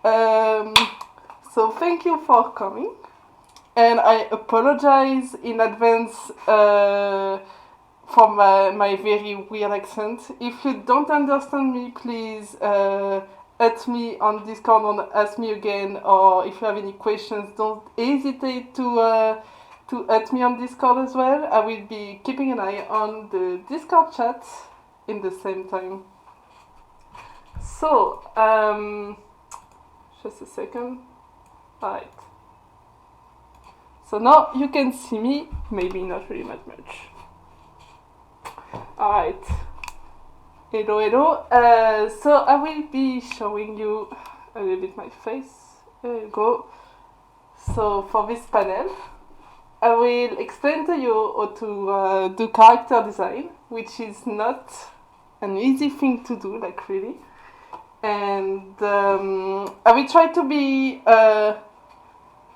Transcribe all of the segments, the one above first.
So thank you for coming, and I apologize in advance for my very weird accent. If you don't understand me, please add me on Discord and ask me again, or if you have any questions, don't hesitate to add me on Discord as well. I will be keeping an eye on the Discord chat in the same time. So, just a second. Alright. So now you can see me, maybe not really much. Alright. Hello. So I will be showing you a little bit my face. There you go. So for this panel, I will explain to you how to do character design, which is not an easy thing to do, like really. And I will try to be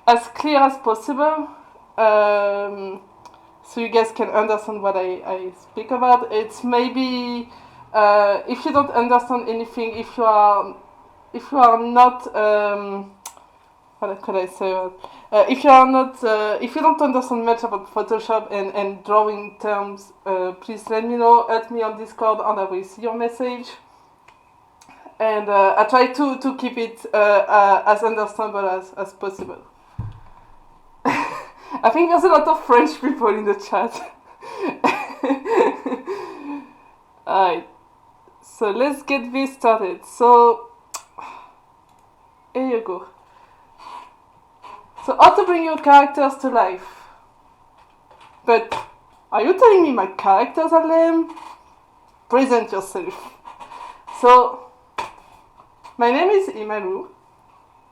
as clear as possible, so you guys can understand what I speak about. It's maybe if you don't understand anything, if you are not what could I say? If you don't understand much about Photoshop and drawing terms, please let me know. Add me on Discord, and I will see your message. And I try to keep it as understandable as possible. I think there's a lot of French people in the chat. Alright, so let's get this started. So, here you go. So, how to bring your characters to life. But, are you telling me my characters are lame? Present yourself. So, my name is Imalou.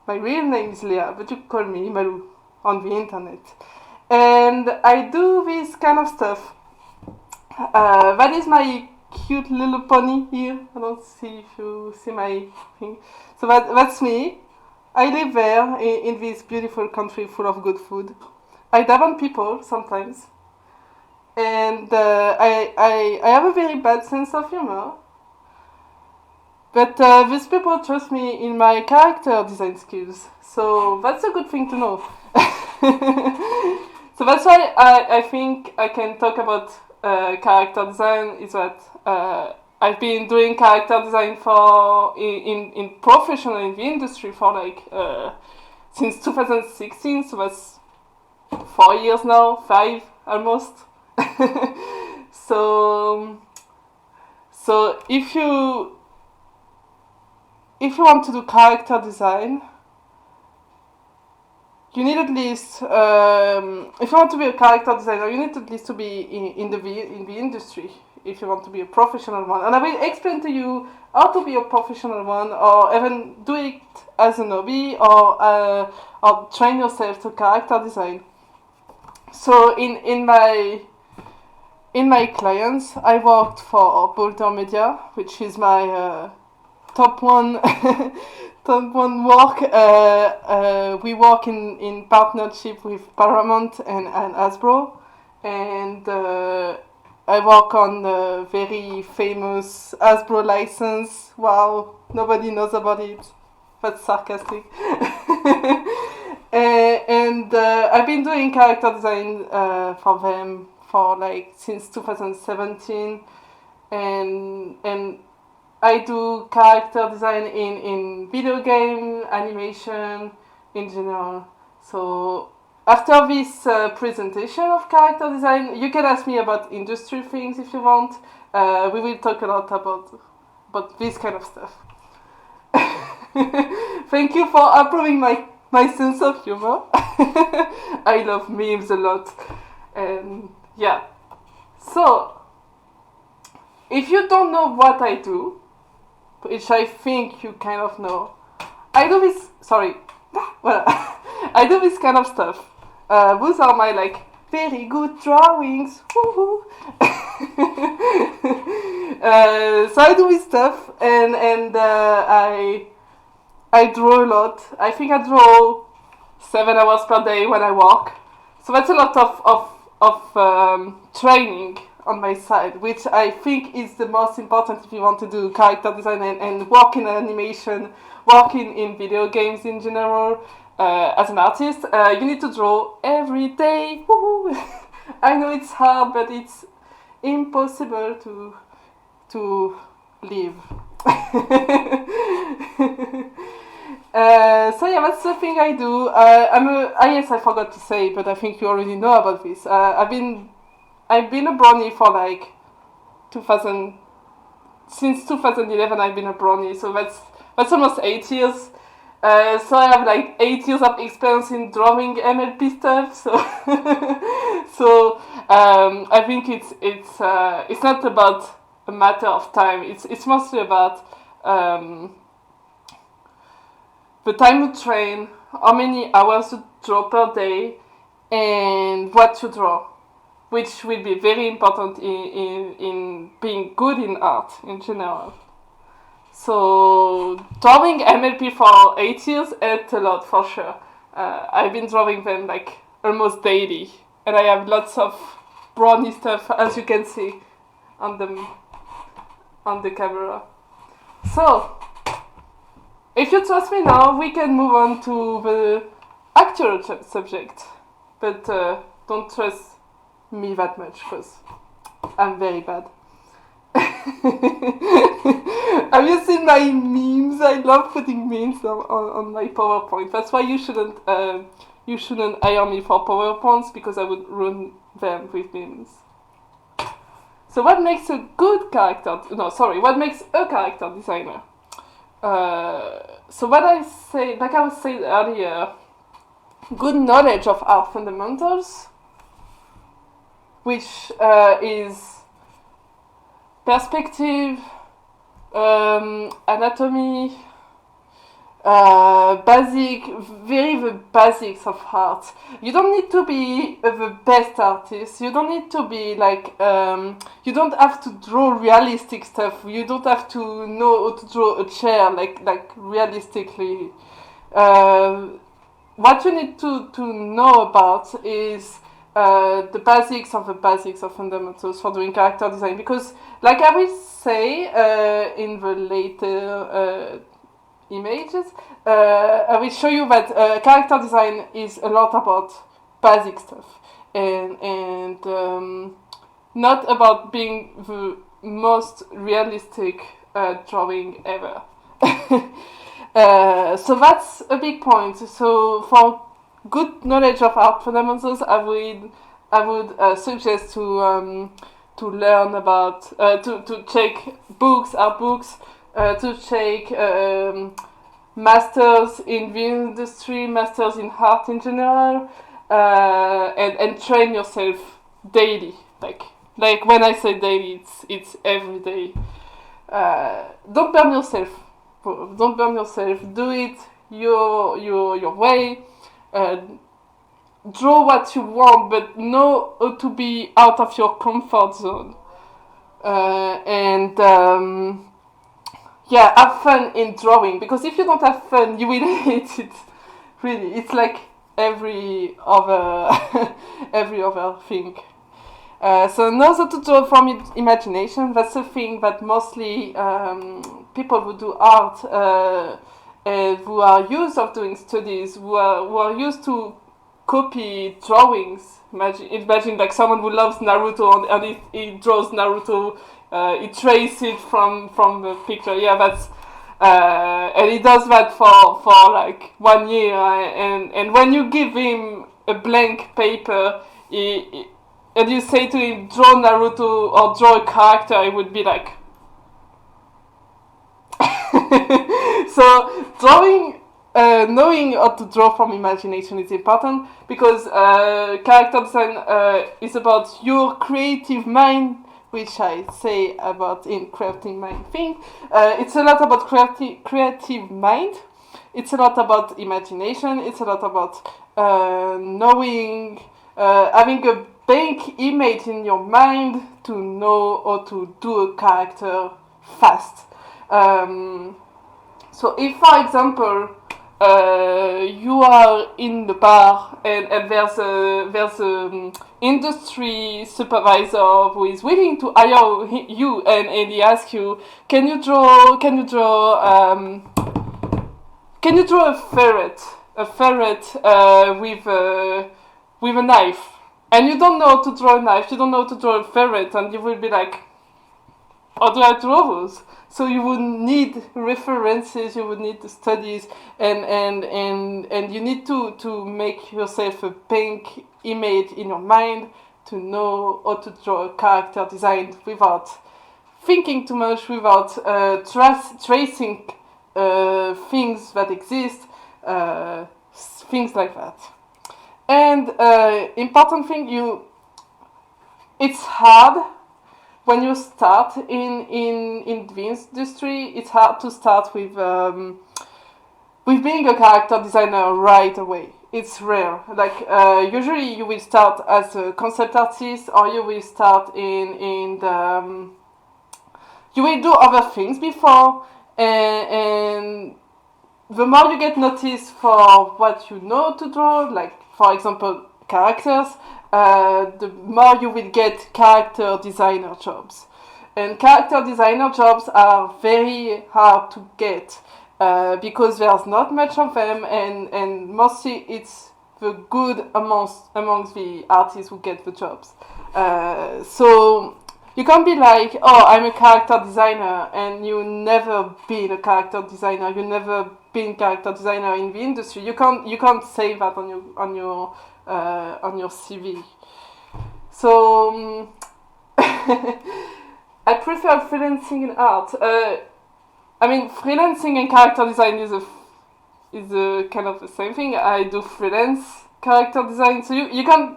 My real name is Leah, but you call me Imalou on the internet. And I do this kind of stuff. That is my cute little pony here. I don't see if you see my thing. So that's me. I live there in this beautiful country full of good food. I dab on people sometimes. And I have a very bad sense of humor. But these people trust me in my character design skills. So that's a good thing to know. So that's why I think I can talk about character design, is that I've been doing character design for in professional in the industry for like since 2016, so that's 4 years now, 5 almost. So if you want to do character design, you need at least, if you want to be a character designer, you need at least to be in the industry if you want to be a professional one. And I will explain to you how to be a professional one, or even do it as a hobby, or train yourself to character design. So in my clients, I worked for Boulder Media, which is my top one work. We work in partnership with Paramount and Hasbro, and I work on a very famous Hasbro license. Wow, nobody knows about it. That's sarcastic. And I've been doing character design for them for like since 2017, and I do character design in video game, animation, in general. So after this presentation of character design, you can ask me about industry things if you want. We will talk a lot about this kind of stuff. Thank you for approving my sense of humor. I love memes a lot. And yeah. So, if you don't know what I do, which I think you kind of know, I do this kind of stuff. Those are my like very good drawings. Woohoo! So I do this stuff, and I draw a lot. I think I draw 7 hours per day when I work. So that's a lot of training on my side, which I think is the most important if you want to do character design and work in animation, working in video games in general. As an artist, you need to draw every day. Woohoo! I know it's hard, but it's impossible to live. So yeah, that's the thing I do. Yes, I forgot to say, but I think you already know about this. I've been a brony for like 2000. Since 2011, I've been a brony, so that's almost 8 years. So I have like 8 years of experience in drawing MLP stuff. So I think it's not about a matter of time. It's mostly about the time to train, how many hours to draw per day, and what to draw, which will be very important in being good in art in general. So drawing MLP for 8 years helped a lot for sure. I've been drawing them like almost daily, and I have lots of brownie stuff, as you can see on the camera. So if you trust me now, we can move on to the actual subject, but don't trust me that much because I'm very bad. Have you seen my memes? I love putting memes on my PowerPoint. That's why you shouldn't hire me for PowerPoints, because I would ruin them with memes. So what makes a good character? What makes a character designer? So what I say, like I was saying earlier, good knowledge of art fundamentals, which is perspective, anatomy, the basics of art. You don't need to be the best artist. You don't need to be like, you don't have to draw realistic stuff. You don't have to know how to draw a chair like realistically. What you need to know about is the basics of fundamentals for doing character design, because like I will say in the later images, I will show you that character design is a lot about basic stuff and not about being the most realistic drawing ever. So that's a big point. So for good knowledge of art fundamentals, I would suggest to learn about to check art books, to check masters in the industry, masters in art in general, and train yourself daily. Like when I say daily, it's every day. Don't burn yourself. Don't burn yourself. Do it your way. Draw what you want, but know how to be out of your comfort zone. Have fun in drawing, because if you don't have fun, you will hate it. Really, it's like every other thing. So know how to draw from imagination. That's the thing that mostly people who do art and who are used of doing studies, who are used to copy drawings. Imagine like someone who loves Naruto and he draws Naruto. He traces it from the picture. Yeah, that's and he does that for like 1 year. And when you give him a blank paper, and you say to him, draw Naruto or draw a character, he would be like. So drawing, knowing how to draw from imagination is important, because character design is about your creative mind, which I say about in crafting mind thing. It's a lot about creative mind. It's a lot about imagination. It's a lot about knowing, having a big image in your mind to know how to do a character fast. So if, for example, you are in the bar and there's a industry supervisor who is willing to hire you and he asks you, can you draw a ferret with a knife, and you don't know how to draw a knife, you don't know how to draw a ferret, and you will be like, how do I draw those? So you would need references, you would need the studies, and you need to make yourself a pink image in your mind to know how to draw a character design without thinking too much, without tracing things that exist, things like that. And important thing, it's hard when you start in the industry. It's hard to start with being a character designer right away. It's rare. Like usually you will start as a concept artist, or you will start in the you will do other things before, and the more you get noticed for what you know to draw, like for example characters, the more you will get character designer jobs. And character designer jobs are very hard to get because there's not much of them, and mostly it's the good amongst the artists who get the jobs. So you can't be like, oh, I'm a character designer, and you never been a character designer. You never been character designer in the industry. You can't say that on your CV. So I prefer freelancing in art. I mean, freelancing and character design is a kind of the same thing. I do freelance character design, so you can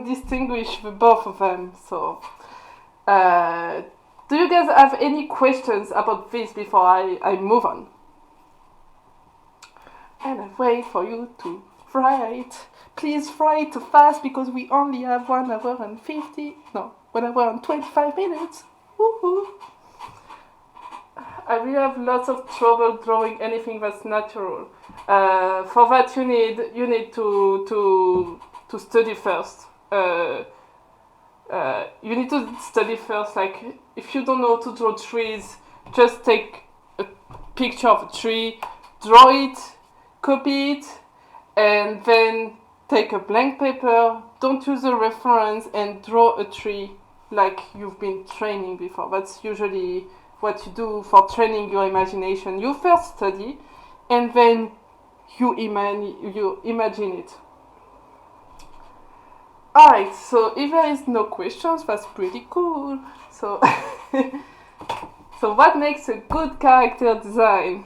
distinguish the both of them. So, do you guys have any questions about this before I move on? And I wait for you to write. Please write fast because we only have 1 hour and 1 hour and 25 minutes. Woohoo! I really have lots of trouble drawing anything that's natural. For that you need to study first. You need to study first. Like if you don't know how to draw trees, just take a picture of a tree, draw it, copy it, and then take a blank paper, don't use a reference, and draw a tree like you've been training before. That's usually what you do for training your imagination. You first study, and then you imagine it. Alright, so if there is no questions, that's pretty cool. So, so what makes a good character design?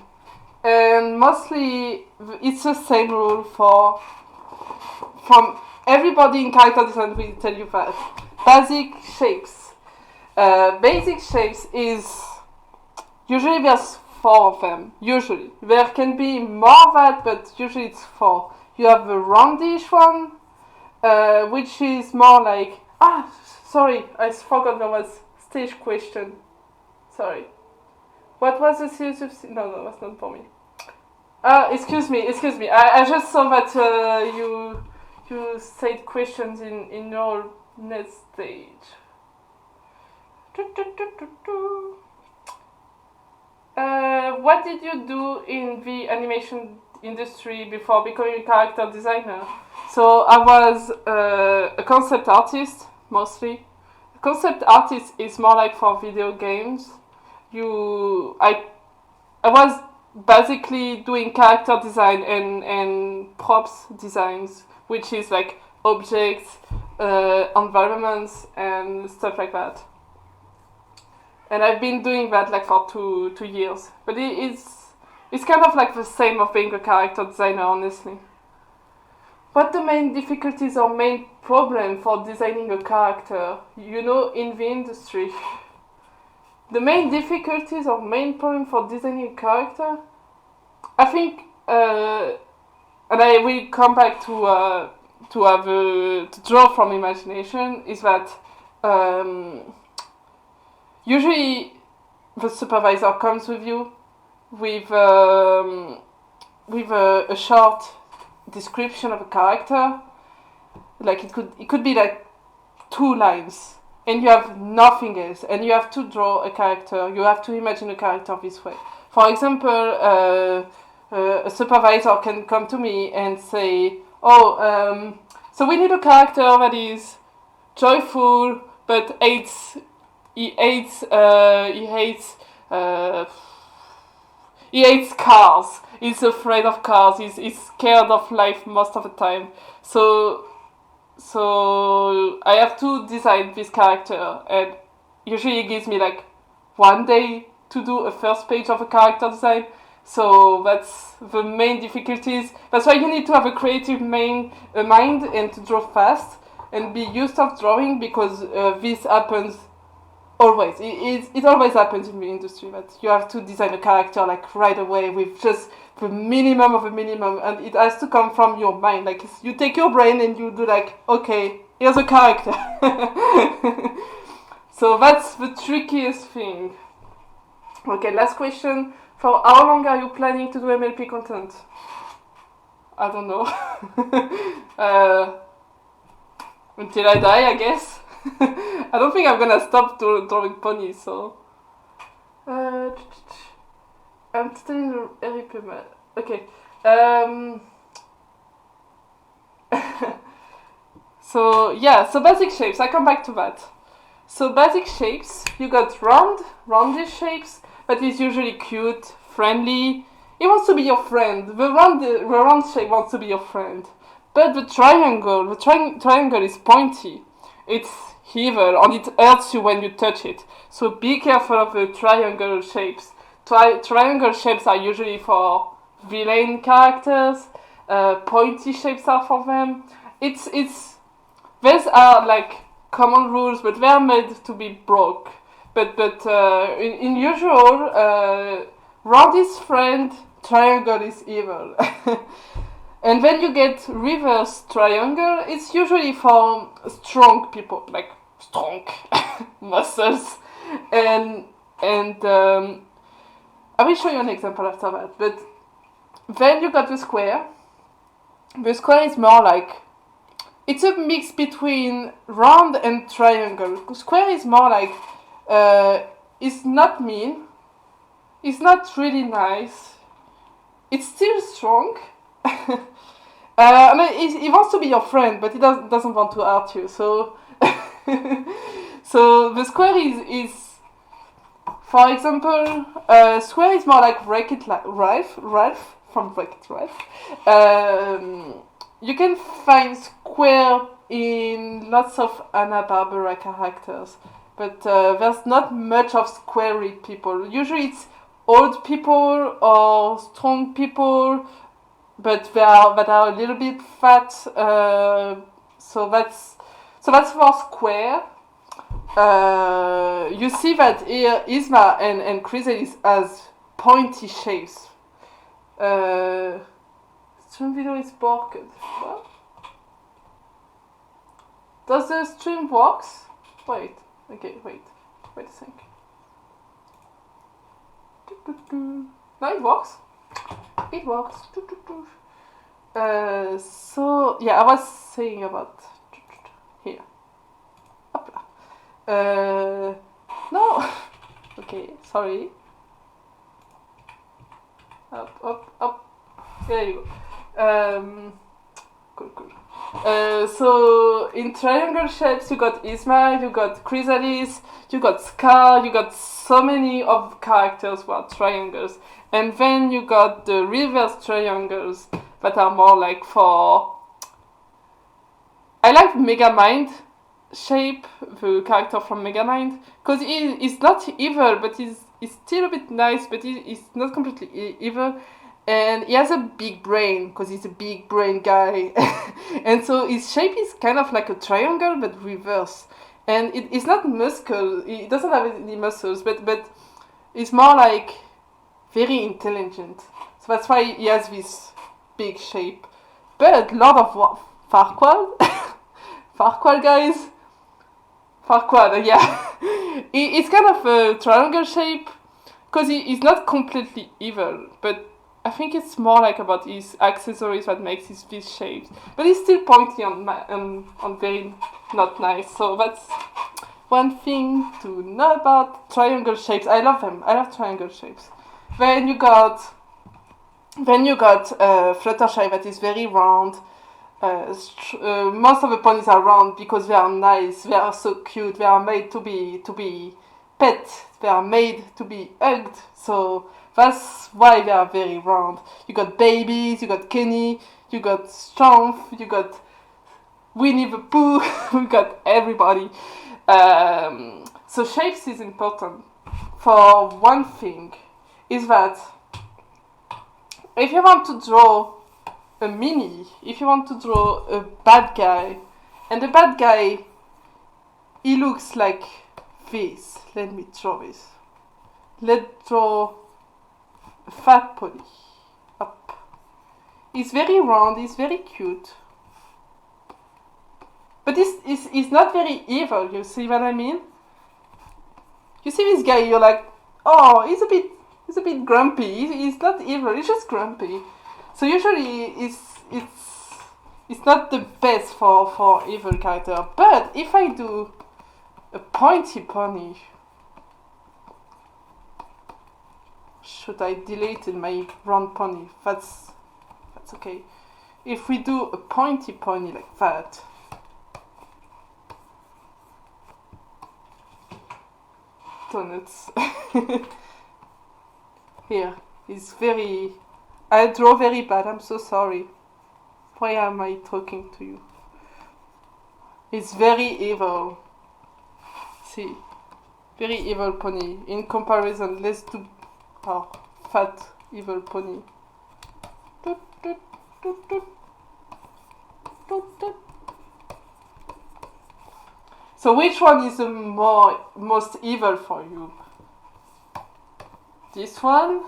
And mostly it's the same rule from everybody in character design will tell you that. Basic shapes. Basic shapes is usually there's 4 of them. Usually there can be more that, but usually it's 4. You have the roundish one, which is more like sorry, I forgot there was stage question. Sorry. What was the series of... No, that's not for me. Excuse me. I just saw that you said questions in your next stage. What did you do in the animation industry before becoming a character designer? So I was a concept artist, mostly. A concept artist is more like for video games. I was basically doing character design and props designs, which is like objects, environments, and stuff like that. And I've been doing that like for two years. But it's kind of like the same of being a character designer, honestly. What the main difficulties or main problem for designing a character, in the industry? The main difficulties or main problem for designing a character, I think, and I will come back to draw from imagination, is that usually the supervisor comes with you with with a short description of a character. Like it could be like 2 lines, and you have nothing else, and you have to draw a character. You have to imagine a character this way. For example, a supervisor can come to me and say, "Oh, so we need a character that is joyful, but hates. He hates. He hates. He hates cars. He's afraid of cars. He's scared of life most of the time. So I have to design this character, and usually it gives me like 1 day to do a first page of a character design. So that's the main difficulties. That's why you need to have a creative mind and to draw fast and be used to drawing, because this happens always. It always happens in the industry that you have to design a character like right away with just the minimum of a minimum, and it has to come from your mind. Like you take your brain and you do like, okay, here's a character. So that's the trickiest thing. Okay, last question. For how long are you planning to do MLP content? I don't know. Until I die, I guess. I don't think I'm gonna stop drawing ponies, so... I'm still RIP. Okay. So basic shapes, I come back to that. So basic shapes, you got roundish shapes, but it's usually cute, friendly. It wants to be your friend. The round shape wants to be your friend. But the triangle is pointy. It's evil, and it hurts you when you touch it. So be careful of the triangle shapes. Triangle shapes are usually for villain characters. Pointy shapes are for them. These are like common rules, but they are made to be broke. But in usual, round is friend, triangle is evil. And when you get reverse triangle, it's usually for strong people, like strong muscles. And I will show you an example after that. But then you got the square. The square is more like, it's a mix between round and triangle. Square is more like, it's not mean, it's not really nice, it's still strong. I mean, he wants to be your friend, but he doesn't want to hurt you. So, so the square is for example, square is more like Wreck-It Ralph from Wreck-It Ralph. You can find square in lots of Hanna-Barbera characters, but there's not much of squarey people. Usually it's old people or strong people, but that are a little bit fat. So that's for square. You see that here Isma and Chrysalis has pointy shapes. Stream video is blocked. What? Does the stream works? Wait. Okay, wait a sec. No, it works. It works. So yeah, I was saying about here. No. Okay, sorry. Up. There you go. Cool. So in triangle shapes, you got Isma, you got Chrysalis, you got Scar, you got so many of characters who are triangles, and then you got the reverse triangles that are more like for. I like Megamind shape, the character from Megamind, because he's not evil, but he's still a bit nice, but he's not completely evil. And he has a big brain, because he's a big brain guy. And so his shape is kind of like a triangle, but reverse. And it's not muscle, he doesn't have any muscles, but it's more like very intelligent. So that's why he has this big shape. But Lord of Farquaad, Farquaad guys, Farquaad, yeah. It's kind of a triangle shape, because he's not completely evil, but I think it's more like about his accessories that makes his these shapes. But he's still pointy on very not nice. So that's one thing to know about triangle shapes. I love them. I love triangle shapes. Then you got Fluttershy that is very round. Most of the ponies are round because they are nice. They are so cute. They are made to be pet. They are made to be hugged. So that's why they are very round. You got babies. You got Kenny. You got Strump. You got Winnie the Pooh. You got everybody. So shapes is important. For one thing, is that if you want to draw a mini, if you want to draw a bad guy, and the bad guy, he looks like this. Let me draw this. Let's draw a fat pony. Up. He's very round, he's very cute. But he's not very evil, you see what I mean? You see this guy, you're like, oh, he's a bit grumpy. He's not evil, he's just grumpy. So usually it's not the best for evil character. But if I do a pointy pony, should I delete my round pony? That's okay. If we do a pointy pony like that, donuts. Here, it's very. I draw very bad. I'm so sorry. Why am I talking to you? It's very evil. See, very evil pony. In comparison, let's do fat evil pony. Doot, doot, doot, doot. Doot, doot. So which one is the most evil for you? This one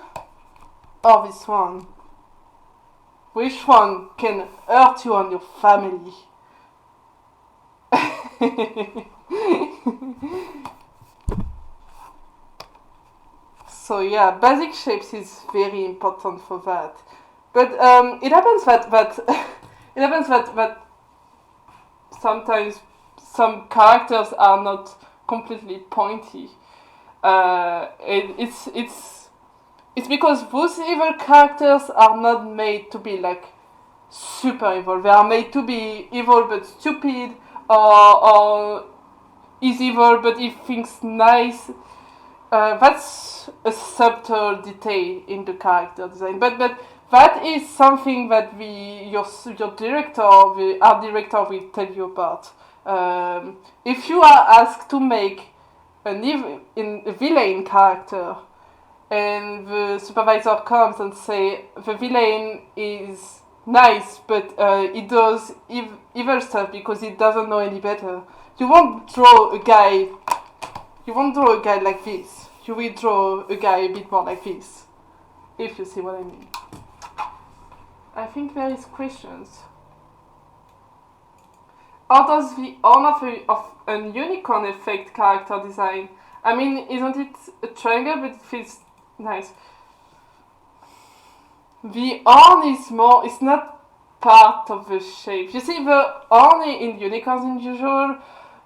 or this one? Which one can hurt you and your family? So yeah, basic shapes is very important for that. But it happens that sometimes some characters are not completely pointy. It's because those evil characters are not made to be like super evil. They are made to be evil but stupid, or is evil but he thinks nice. That's a subtle detail in the character design. But that is something that your director, the art director, will tell you about. If you are asked to make a villain character, and the supervisor comes and say the villain is nice, but he does evil stuff because he doesn't know any better, you won't draw a guy like this. You will draw a guy a bit more like this, if you see what I mean. I think there is questions. How does the honor of an unicorn affect character design? I mean, isn't it a triangle, but it feels nice. The horn is not part of the shape. You see, the horn in unicorns in usual,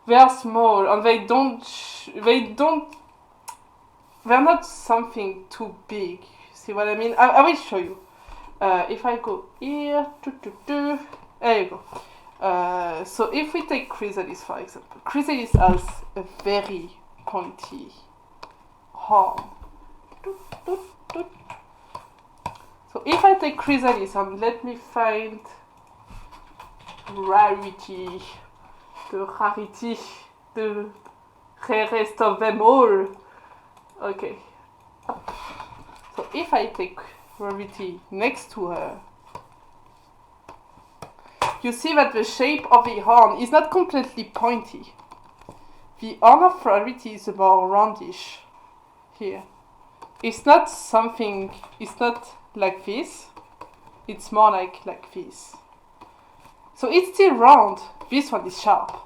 they are small and they're not something too big. See what I mean? I will show you. If I go here, there you go. So if we take Chrysalis for example, Chrysalis has a very pointy horn. So if I take Chrysalis and let me find rarity, the rarest of them all. Okay. So if I take Rarity next to her, you see that the shape of the horn is not completely pointy. The horn of Rarity is more roundish here. It's not like this, it's more like this. So it's still round, this one is sharp.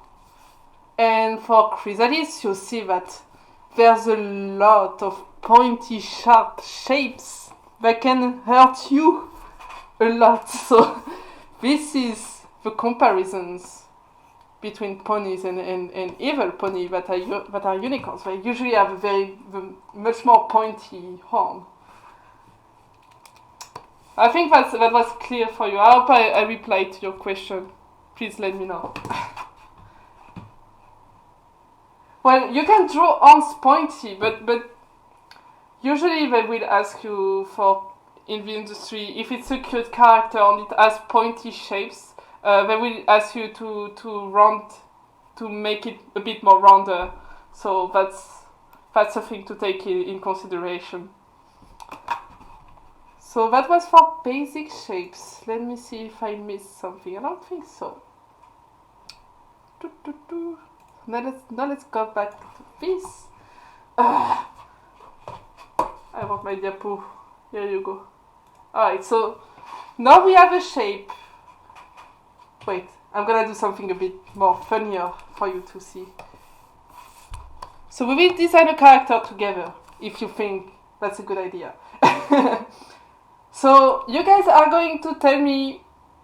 And for Chrysalis, you see that there's a lot of pointy, sharp shapes that can hurt you a lot. So this is the comparisons between ponies and evil pony that are unicorns. They usually have a very much more pointy horn. I think that was clear for you. I hope I replied to your question. Please let me know. Well, you can draw horns pointy, but usually they will ask you for, in the industry, if it's a cute character and it has pointy shapes, they will ask you to make it a bit more rounder. So that's a thing to take in consideration. So that was for basic shapes. Let me see if I missed something. I don't think so. Now let's go back to this. I want my diapo. Here you go. Alright, so now we have a shape. Wait, I'm gonna do something a bit more funnier for you to see. So we will design a character together, if you think that's a good idea. So you guys are going to tell me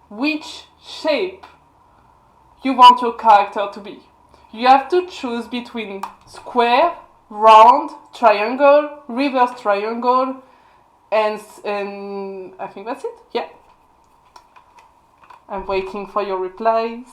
which shape you want your character to be. You have to choose between square, round, triangle, reverse triangle, and I think that's it. Yeah. I'm waiting for your replies.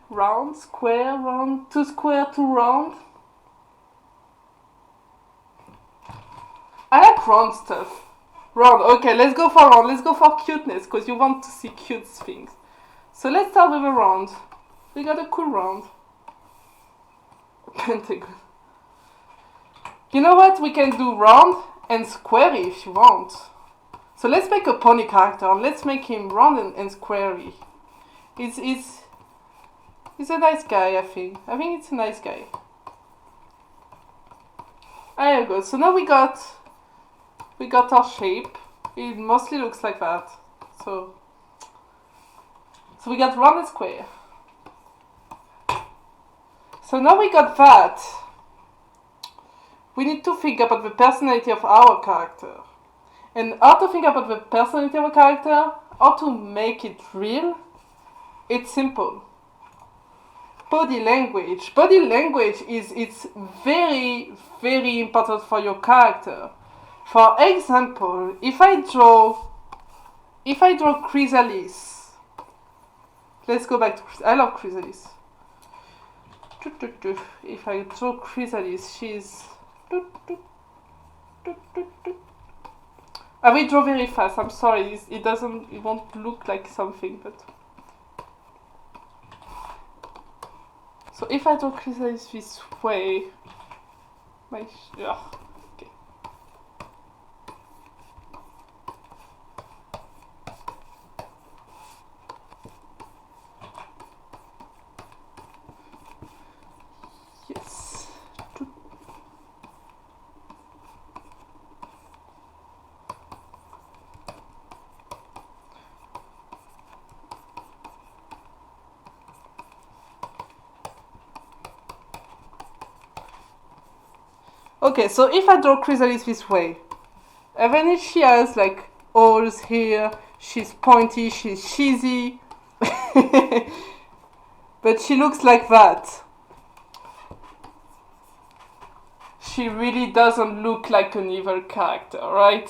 Round, square, round, to square, to round. I like round stuff. Round, okay, let's go for round. Let's go for cuteness, because you want to see cute things. So let's start with a round. We got a cool round. Pentagon. You know what? We can do round and squarey if you want. So let's make a pony character and let's make him round and squarey. He's a nice guy, I think. I think it's a nice guy. There you go. So now we got our shape. It mostly looks like that. So we got round and square. So now we got that. We need to think about the personality of our character. And how to think about the personality of a character, how to make it real, it's simple. Body language. Body language it's very, very important for your character. For example, if I draw Chrysalis, let's go back to, I love Chrysalis. If I draw Chrysalis, she's, I will draw very fast. I'm sorry, it won't look like something, but. So if I draw Chrysalis this way, okay. Yes. Okay, so if I draw Chrysalis this way, even if she has like holes here, she's pointy, she's cheesy, but she looks like that. She really doesn't look like an evil character, right?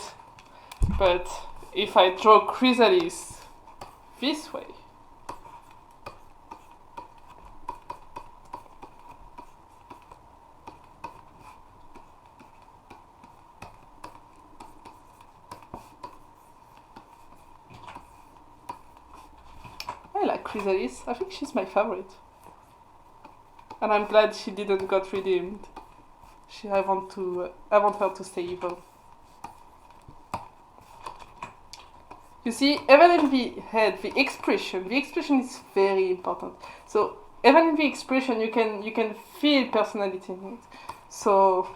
But if I draw Chrysalis this way, I like Chrysalis. I think she's my favorite. And I'm glad she didn't get redeemed. I want her to stay evil. You see, even in the head, the expression is very important. So even in the expression, you can feel personality in it. So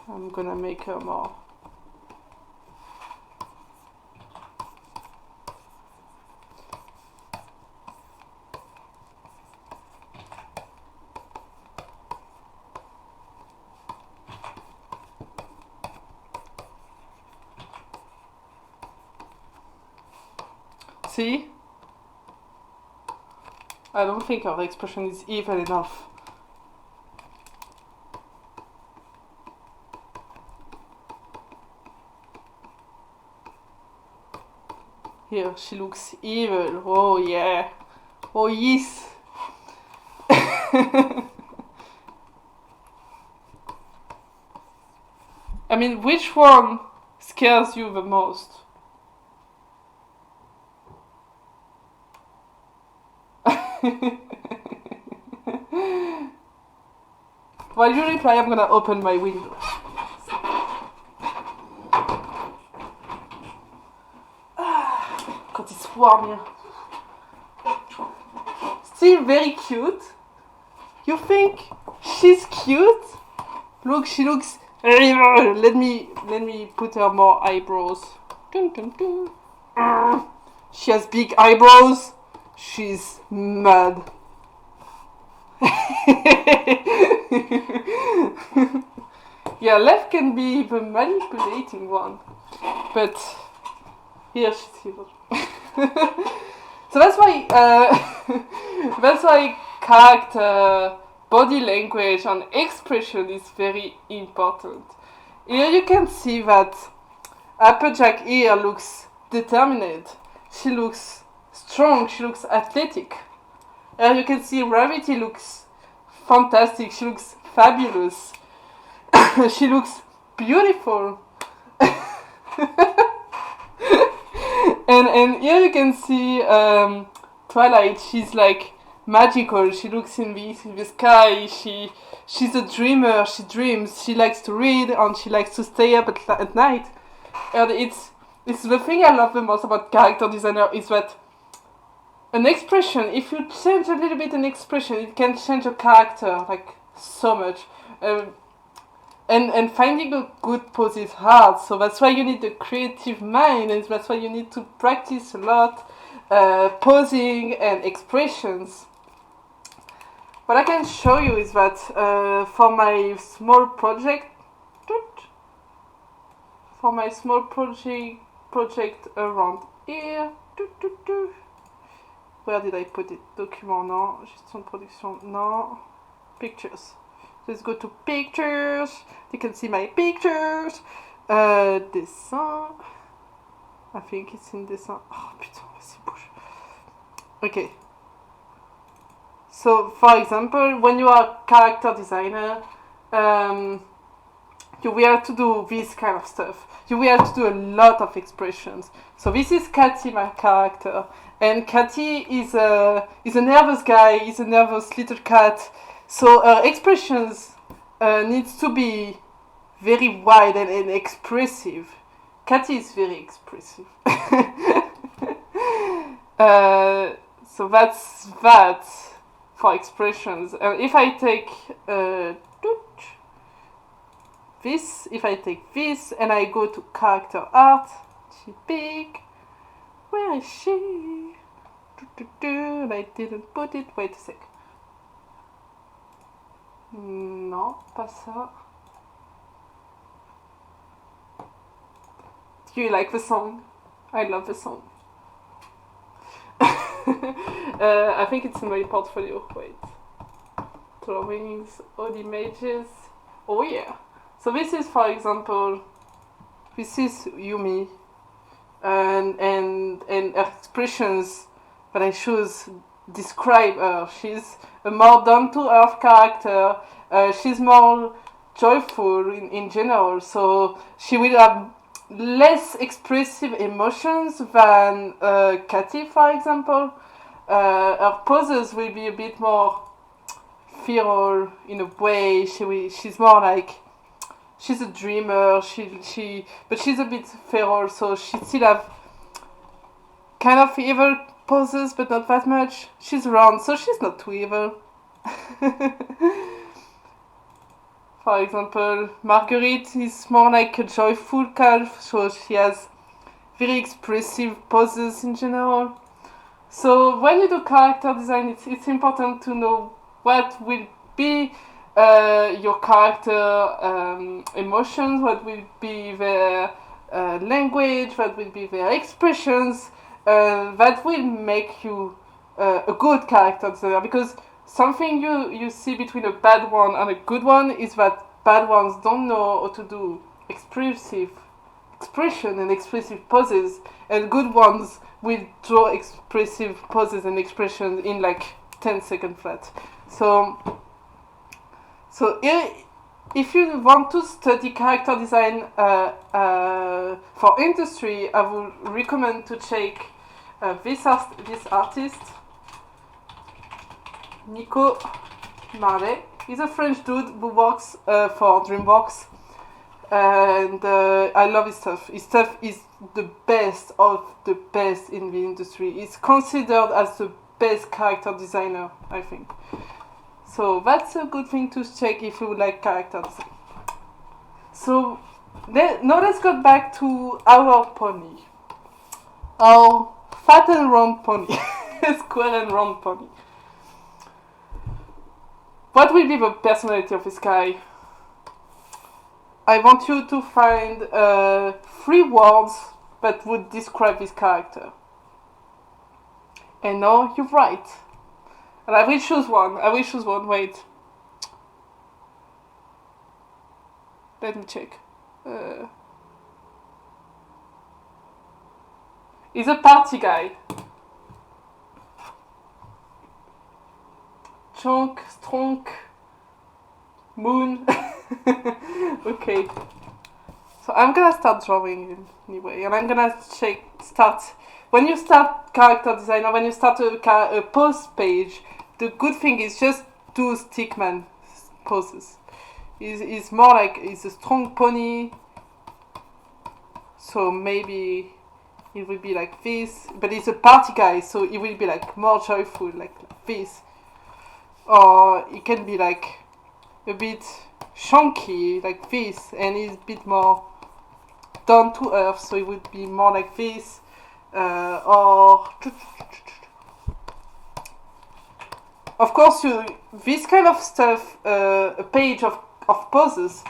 I'm gonna make her more See? I don't think our expression is evil enough. Here, she looks evil. Oh yeah. Oh yes. I mean, which one scares you the most? While you reply, I'm gonna open my window. God, it's warm here. Still very cute. You think she's cute? Look, she looks. Let me put her more eyebrows. Dun, dun, dun. She has big eyebrows. She's mad. Yeah, left can be the manipulating one, but here she's evil. So that's why character, body language, and expression is very important. Here you can see that Applejack here looks determined. She looks strong. She looks athletic. Here you can see Rarity looks fantastic. She looks fabulous. She looks beautiful. and here you can see Twilight. She's like magical. She looks in the sky. She's a dreamer. She dreams. She likes to read and she likes to stay up at night. And it's the thing I love the most about character designer is that an expression, if you change a little bit an expression, it can change a character like so much. And finding a good pose is hard, so that's why you need a creative mind, and that's why you need to practice a lot posing and expressions. What I can show you is that for my small project around here, where did I put it? Document, non. Gestion de production, non. Pictures. Let's go to pictures. You can see my pictures. Dessin. I think it's in dessin. Oh putain, vas-y, bouge. Okay. So, for example, when you are a character designer, you will to do this kind of stuff. You will to do a lot of expressions. So this is Cathy, my character, and Cathy is a nervous guy. He's a nervous little cat. So her expressions needs to be very wide and expressive. Cathy is very expressive. So that's that for expressions. And if I take this, if I take this and I go to character art, she big. Where is she? And I didn't put it. Wait a sec. Non, pas ça. Do you like the song? I love the song. I think it's in my portfolio. Wait. Drawings, old images. Oh yeah. So this is, for example, this is Yumi. And her expressions that I choose describe her. She's a more down-to-earth character. She's more joyful in general, so she will have less expressive emotions than Cathy, for example. Her poses will be a bit more feral in a way. She's more like, she's a dreamer. But she's a bit feral, so she still have kind of evil poses, but not that much. She's round, so she's not too evil. For example, Marguerite is more like a joyful calf, so she has very expressive poses in general. So when you do character design, it's important to know what will be your character emotions, what will be their language, what will be their expressions, that will make you a good character designer, because something you see between a bad one and a good one is that bad ones don't know how to do expressive expression and expressive poses, and good ones will draw expressive poses and expressions in like 10 seconds flat. So if you want to study character design for industry, I would recommend to check this artist, Nico Marlet. He's a French dude who works for DreamWorks, and I love his stuff. His stuff is the best of the best in the industry. He's considered as the best character designer, I think. So that's a good thing to check if you like character design. So now let's go back to our pony. Our fat and round pony. Square and round pony. What will be the personality of this guy? I want you to find 3 words that would describe this character. And now you're right. And I will choose one. Wait. Let me check. He's a party guy. Chunk, strong, moon. Okay. So I'm gonna start drawing anyway, and I'm gonna start. When you start character design, or when you start a pose page, the good thing is just do stickman poses. He's more like, he's a strong pony, so maybe it will be like this, but he's a party guy, so it will be like more joyful, like this. Or it can be like a bit chunky, like this, and he's a bit more down to earth, so it would be more like this. Or of course, this kind of stuff, a page of poses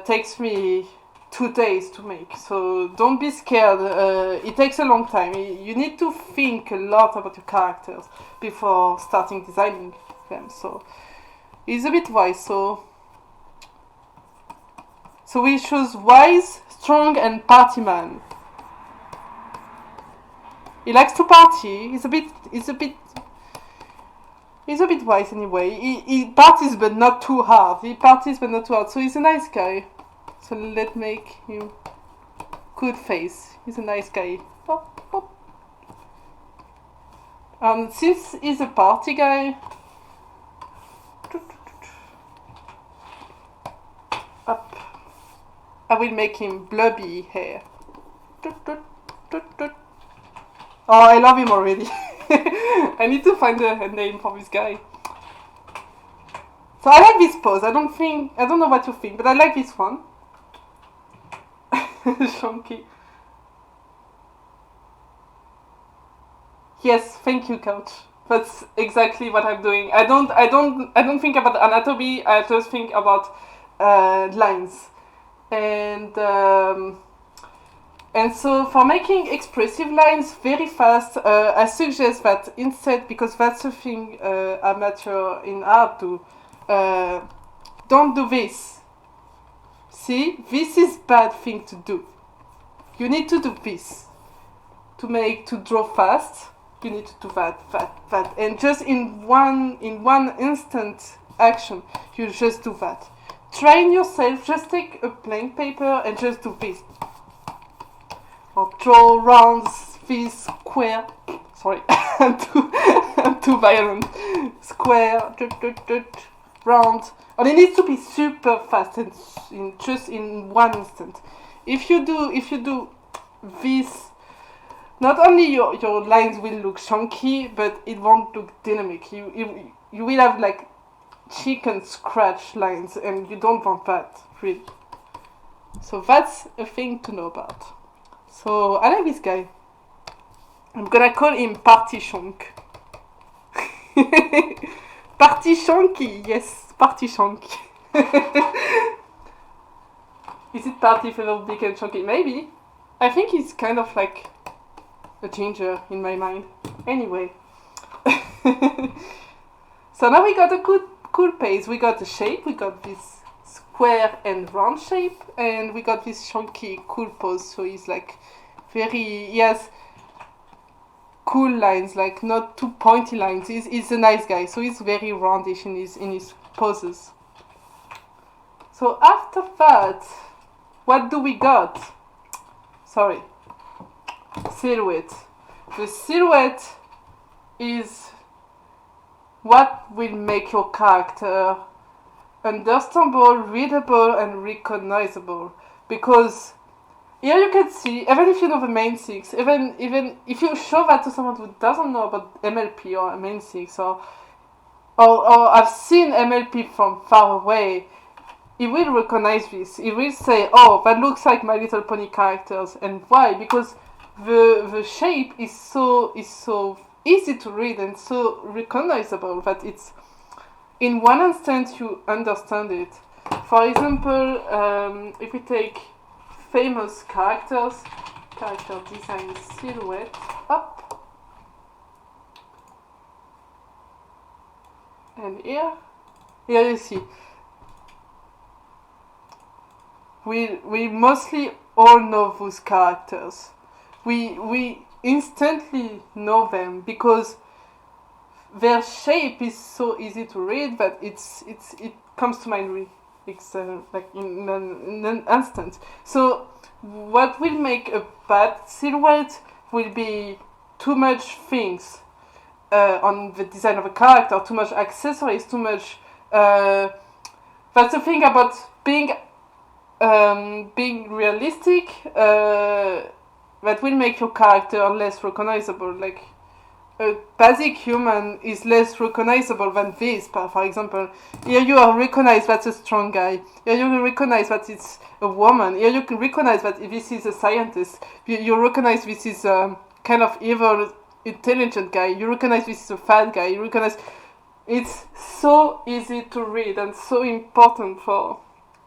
takes me 2 days to make, so don't be scared. It takes a long time. You need to think a lot about your characters before starting designing them. So he's a bit wise. So we choose wise, strong, and party man. He likes to party. He's a bit wise anyway. He parties but not too hard. So he's a nice guy. So let's make him good face. He's a nice guy. Since he's a party guy, up, I will make him blobby hair. Oh, I love him already. I need to find a name for this guy. So I like this pose. I don't know what you think, but I like this one. Chunky. Yes, thank you, coach. That's exactly what I'm doing. I don't think about anatomy. I just think about lines, and so for making expressive lines very fast, I suggest that instead, because that's a thing amateur in art do, don't do this. See, this is bad thing to do. You need to do this to draw fast. You need to do that, and just in one instant action, you just do that. Train yourself. Just take a blank paper and just do this. Or draw rounds, this square. Sorry, I'm too violent. Square, round. And it needs to be super fast and just in one instant. If you do this, not only your lines will look chunky, but it won't look dynamic. You will have like chicken scratch lines, and you don't want that, really. So that's a thing to know about. So I like this guy. I'm gonna call him Party Chunk. Party Chunky, yes, Party Chunk. Is it Party for big and chunky? Maybe. I think he's kind of like a ginger in my mind. Anyway. So now we got a cool pace. We got the shape, we got this square and round shape, and we got this chunky cool pose. So he's like he has cool lines, like not too pointy lines. He's a nice guy, so he's very roundish in his poses. So after that, what do we got? Sorry. Silhouette. The silhouette is what will make your character understandable, readable, and recognizable. Because here you can see, even if you know the main six, even if you show that to someone who doesn't know about MLP or main six, or I've seen MLP from far away, he will recognize this. He will say, "Oh, that looks like My Little Pony characters." And why? Because the shape is so easy to read and so recognizable that it's in one instant you understand it. For example, if we take famous character design silhouette up, and here you see we mostly all know those characters. We instantly know them because their shape is so easy to read that it comes to mind like in an instant. So what will make a bad silhouette will be too much things on the design of a character, too much accessories, too much. That's the thing about being realistic. That will make your character less recognizable. Like a basic human is less recognizable than this. For example, here you are recognized that's a strong guy. Here you can recognize that it's a woman. Here you can recognize that this is a scientist. You recognize this is a kind of evil, intelligent guy. You recognize this is a fat guy. You recognize it's so easy to read and so important for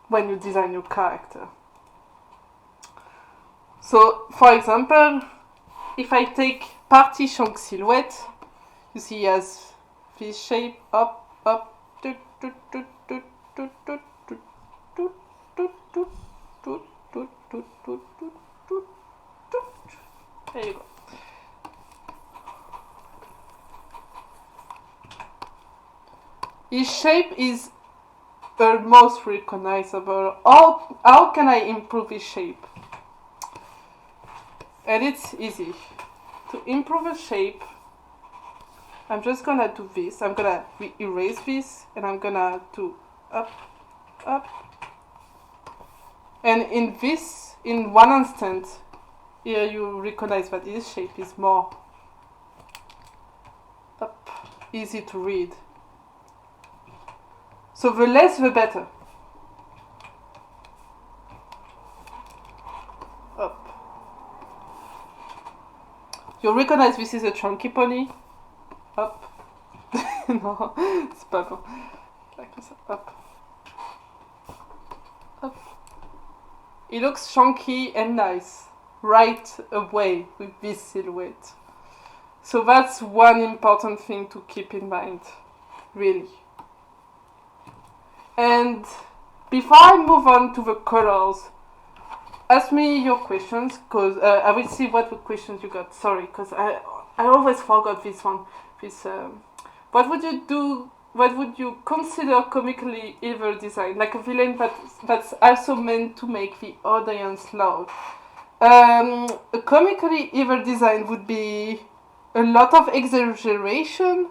when you design your character. So, for example, if I take Party Chunk silhouette, you see he has this shape up. There you go. His shape is almost recognizable. How can I improve his shape? And it's easy. To improve a shape, I'm just gonna do this. I'm gonna erase this and I'm gonna do up. And in one instant, here you recognize that this shape is more up, easy to read. So the less the better. Up. You recognize this is a chunky pony. Up. No, it's purple. Like this. Up. It looks chunky and nice right away with this silhouette. So that's one important thing to keep in mind, really. And before I move on to the colors, ask me your questions, because I will see what the questions you got. Sorry, because I always forgot this one. What would you do? What would you consider comically evil design? Like a villain that's also meant to make the audience laugh. A comically evil design would be a lot of exaggeration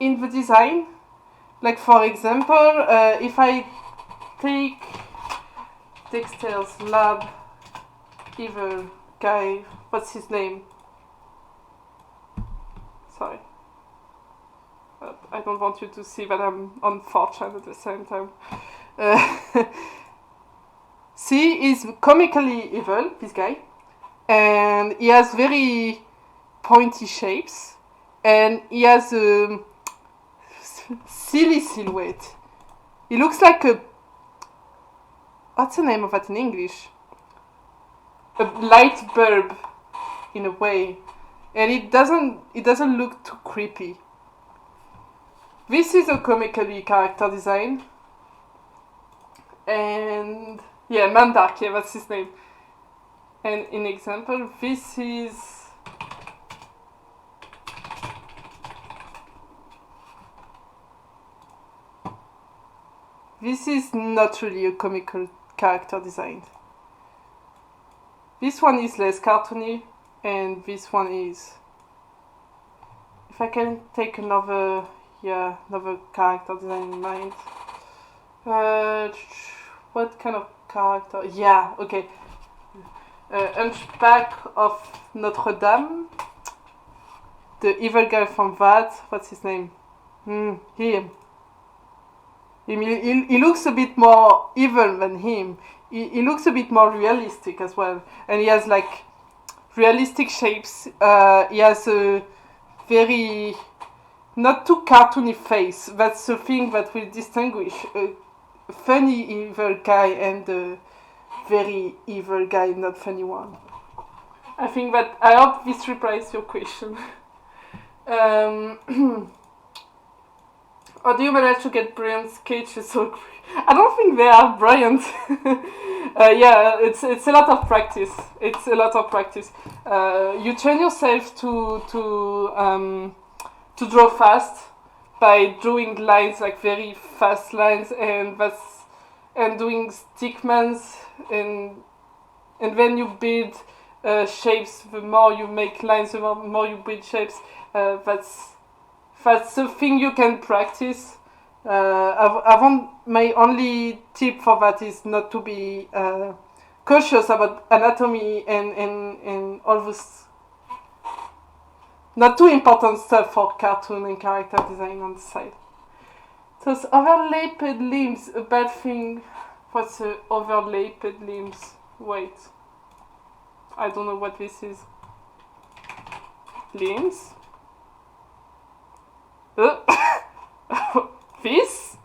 in the design. Like for example, if I take Dexter's lab evil guy, what's his name? Sorry. I don't want you to see that I'm on 4chan at the same time. See, he's comically evil, this guy. And he has very pointy shapes. And he has a silly silhouette. He looks like a... What's the name of that in English? A light bulb. in a way, and it doesn't look too creepy. This is a comically character design, and yeah, Mandark, yeah, that's his name. And in example, this is not really a comical character design. This one is less cartoony, and this one is. If I can take another character design in mind. What kind of character? Yeah, okay. Hunchback of Notre Dame. The evil guy from that. What's his name? Him. He looks a bit more evil than him. He looks a bit more realistic as well. And he has like realistic shapes. He has a very not too cartoony face. That's the thing that will distinguish a funny evil guy and a very evil guy, not funny one. I hope this replies your question. Or do you manage to get brilliant sketches? I don't think they are brilliant. Yeah, it's a lot of practice. You train yourself to draw fast by drawing lines, like very fast lines, and doing stickmans, and then you build shapes. The more you make lines, the more you build shapes. That's the thing you can practice. My only tip for that is not to be cautious about anatomy and all this not too important stuff for cartoon and character design on the side. Those overlapped limbs, a bad thing. What's overlapped limbs? Wait. I don't know what this is. Limbs? This?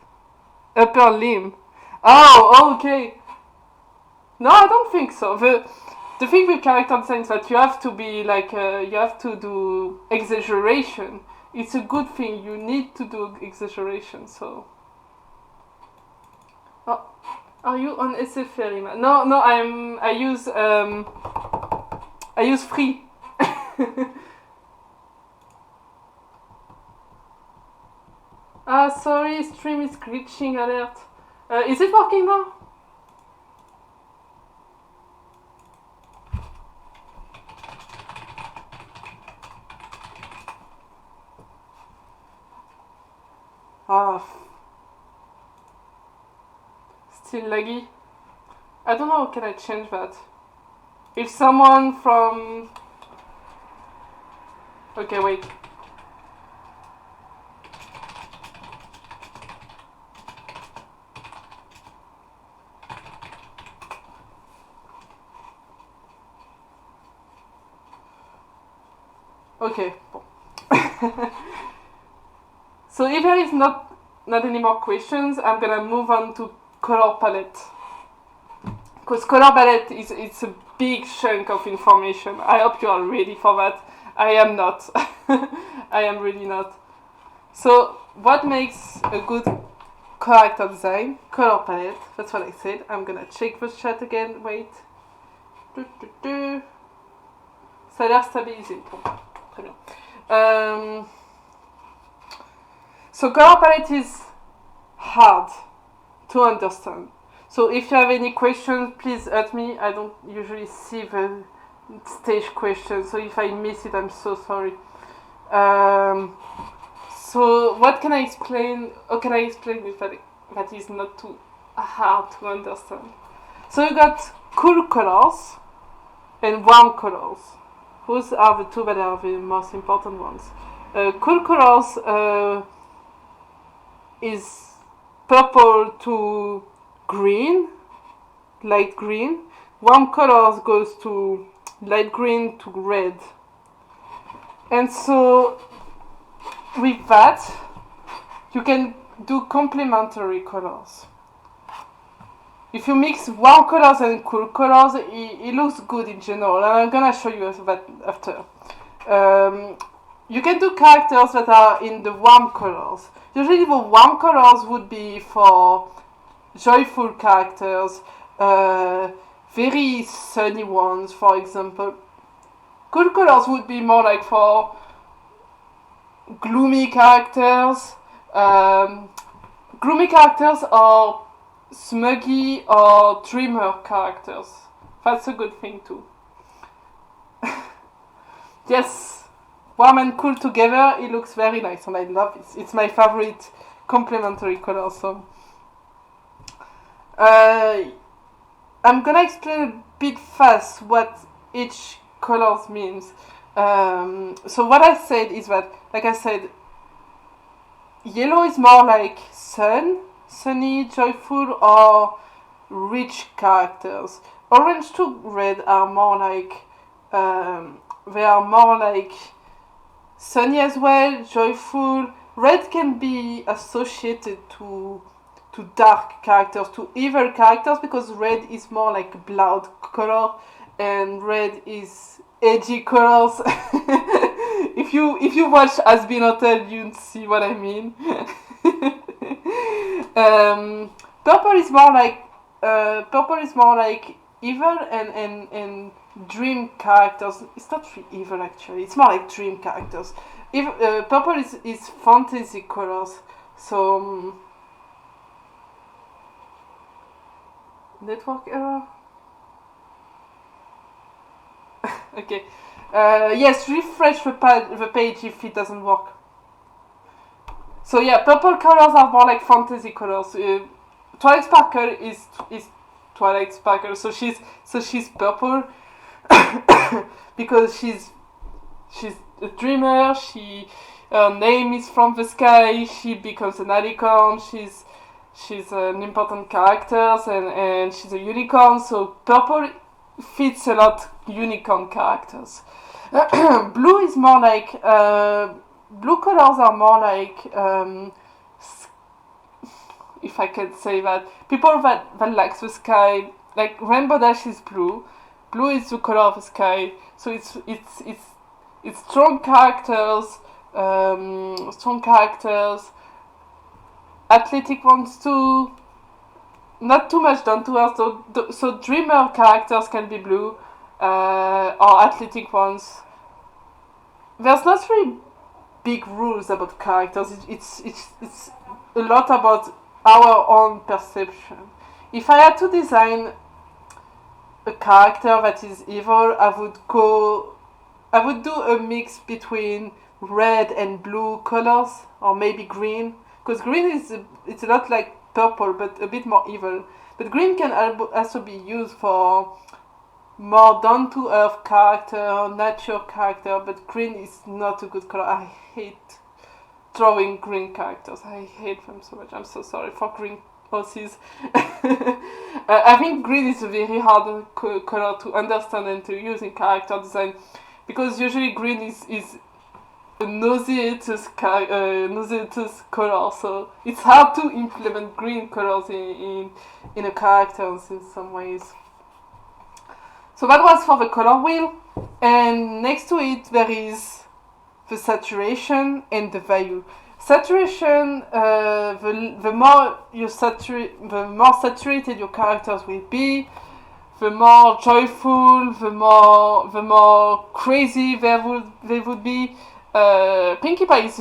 Upper limb. Oh, okay. No, I don't think so. The thing with character design is that you have to be like, you have to do exaggeration. It's a good thing. You need to do exaggeration, so. Oh, are you on SFR? No, I use free. Sorry, stream is glitching alert. Is it working now? Still laggy. I don't know, can I change that? If someone from... Okay, wait. Okay. So if there is not any more questions, I'm gonna move on to color palette. Because color palette it's a big chunk of information. I hope you are ready for that. I am not. I am really not. So what makes a good character design? Color palette. That's what I said. I'm gonna check the chat again. Wait. Ça a l'air stabilisé. Bon, très bien. So color palette is hard to understand. So if you have any questions, please ask me. I don't usually see the stage questions, so if I miss it, I'm so sorry. So what can I explain? Or can I explain if that is not too hard to understand? So you got cool colors and warm colors. Those are the two that are the most important ones. Cool colors is purple to green, light green. Warm colors goes to light green to red. And so with that, you can do complementary colors. if you mix warm colors and cool colors, it looks good in general. And I'm gonna show you that after. You can do characters that are in the warm colors. Usually the warm colors would be for joyful characters, very sunny ones, for example. Cool colors would be more like for gloomy characters. Gloomy characters or smuggy or dreamer characters. That's a good thing too. Yes, warm and cool together, it looks very nice and I love it. It's my favorite complementary color. So I'm gonna explain a bit fast what each color means. So what I said is that, like I said, yellow is more like sunny, joyful, or rich characters. Orange to red are more like they are more like sunny as well, joyful. Red can be associated to dark characters, to evil characters, because red is more like a blood color, and red is edgy colors. If you watch Has Been Hotel, you see what I mean. Purple is more like evil and dream characters. It's not really evil actually. It's more like dream characters. Purple is fantasy colors. So network error. Okay. Yes, refresh the page if it doesn't work. So yeah, purple colors are more like fantasy colors. Twilight Sparkle is Twilight Sparkle. So she's purple because she's a dreamer. Her name is from the sky. She becomes an alicorn. She's an important character and she's a unicorn. So purple fits a lot unicorn characters. Blue is more like blue colors are more like if I can say that, people that like the sky, like Rainbow Dash is blue. Blue is the color of the sky, so it's strong characters, athletic ones too. Not too much down to earth, so dreamer characters can be blue, or athletic ones. There's not really big rules about characters. It's a lot about our own perception. If I had to design a character that is evil, I would do a mix between red and blue colors, or maybe green, because green it's a lot like purple but a bit more evil. But green can also be used for more down to earth character, nature character, but green is not a good color. I hate drawing green characters. I hate them so much. I'm so sorry for green horses. I think green is a very hard color to understand and to use in character design, because usually green is a nauseous color, so it's hard to implement green colors in a character in some ways. So that was for the color wheel, and next to it there is the saturation and the value. Saturation, the more saturated your characters will be, the more joyful, the more crazy they would be. Pinkie Pie is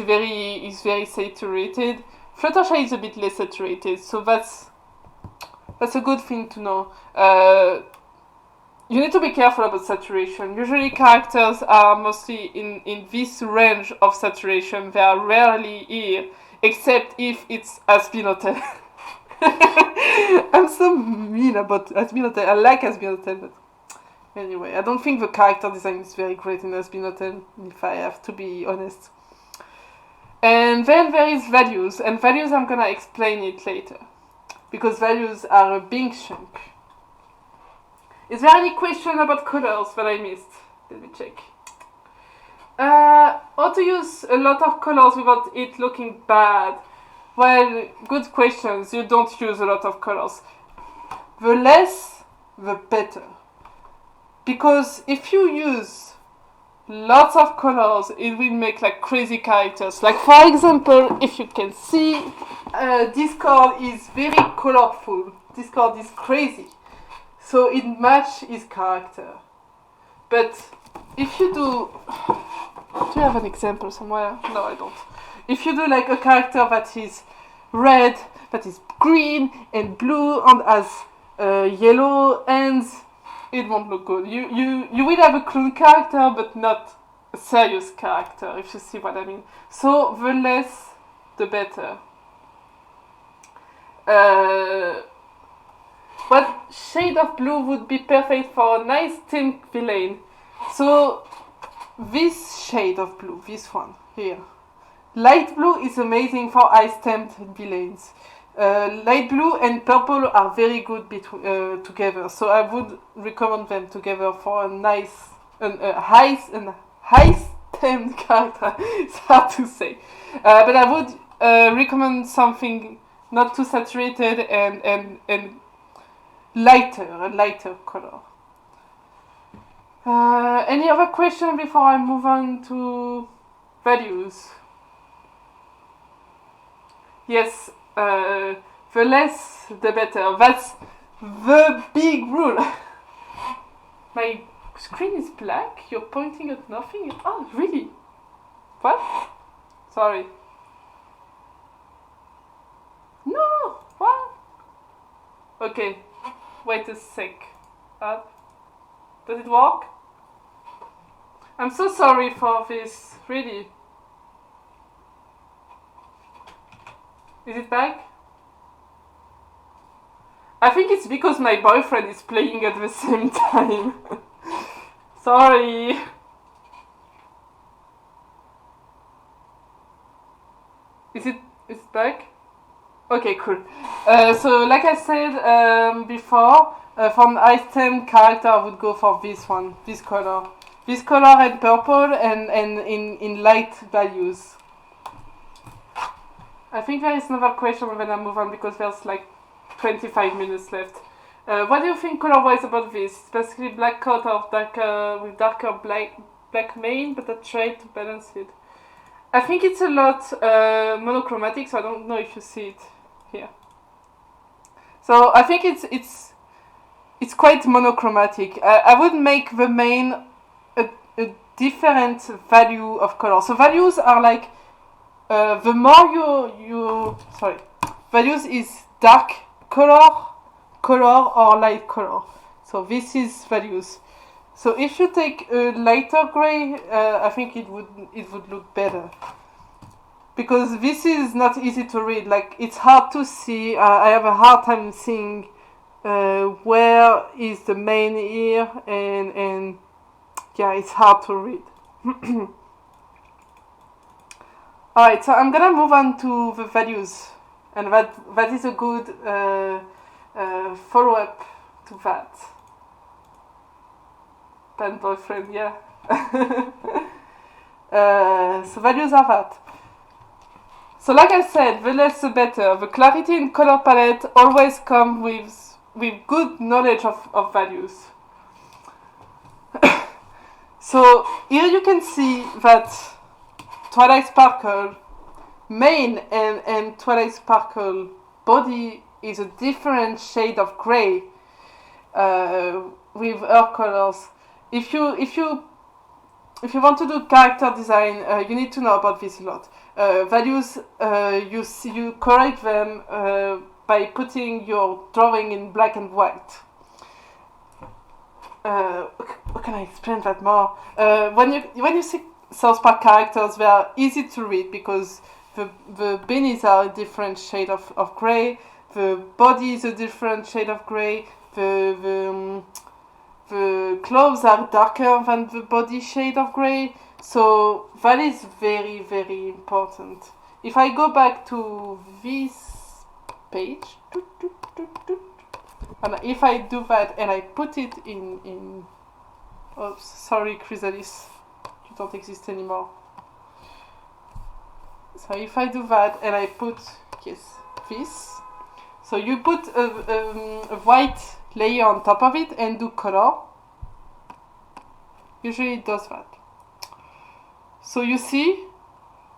very saturated. Fluttershy is a bit less saturated, so that's a good thing to know. You need to be careful about saturation. Usually characters are mostly in this range of saturation. They are rarely here, except if it's Has Been Hotel. I'm so mean about Has Been Hotel. I like Has Been Hotel, but anyway, I don't think the character design is very great in Has Been Hotel, if I have to be honest. And then there is values, and values I'm gonna explain it later, because values are a big chunk. Is there any question about colors that I missed? Let me check. How to use a lot of colors without it looking bad? Well, good questions. You don't use a lot of colors. the less, the better. Because if you use lots of colors, it will make like crazy characters. Like for example, if you can see, Discord is very colorful. Discord is crazy. So it matches his character. But if you do you have an example somewhere? No, I don't. If you do like a character that is red, that is green and blue and has yellow ends, it won't look good. You will have a clown character, but not a serious character, if you see what I mean. So the less, the better. What shade of blue would be perfect for a nice team villain? So this shade of blue, this one here. Light blue is amazing for ice-stamped villains. Light blue and purple are very good together, so I would recommend them together for a nice, high-stamped character. It's hard to say, but I would recommend something not too saturated and a lighter color. Any other question before I move on to values? Yes, the less the better. That's the big rule. My screen is black. You're pointing at nothing. Oh, really? What? Sorry. No. What? Okay. Wait a sec. Up. Does it work? I'm so sorry for this. Really. Is it back? I think it's because my boyfriend is playing at the same time. Sorry. Is it back? Okay, cool. So like I said before, from item character I would go for this one, this color and purple and in light values. I think there is another question when I move on because there's like 25 minutes left. What do you think color-wise about this? It's basically black coat of with darker black mane, but a trait to balance it. I think it's a lot monochromatic, so I don't know if you see it here. So I think it's quite monochromatic. I would make the mane a different value of color. So values are like the more values is dark color or light color. So this is values. So if you take a lighter gray, I think it would look better. Because this is not easy to read. Like it's hard to see. I have a hard time seeing where is the main ear and yeah, it's hard to read. Alright, so I'm gonna move on to the values, and that is a good follow-up to that. Pen boyfriend, yeah. So values are that. So like I said, the less the better. The clarity in color palette always comes with good knowledge of values. So here you can see that Twilight Sparkle mane and Twilight Sparkle body is a different shade of gray with her colors. If you want to do character design, you need to know about this a lot. Values, you correct them by putting your drawing in black and white. How can I explain that more? When you see South Park characters, they are easy to read because the beanies are a different shade of grey, the body is a different shade of grey, the clothes are darker than the body shade of grey, so that is very, very important. If I go back to this page, and if I do that and I put it in oops, sorry Chrysalis, you don't exist anymore. So if I do that and I put this, So you put a white layer on top of it and do color. Usually it does that. So you see,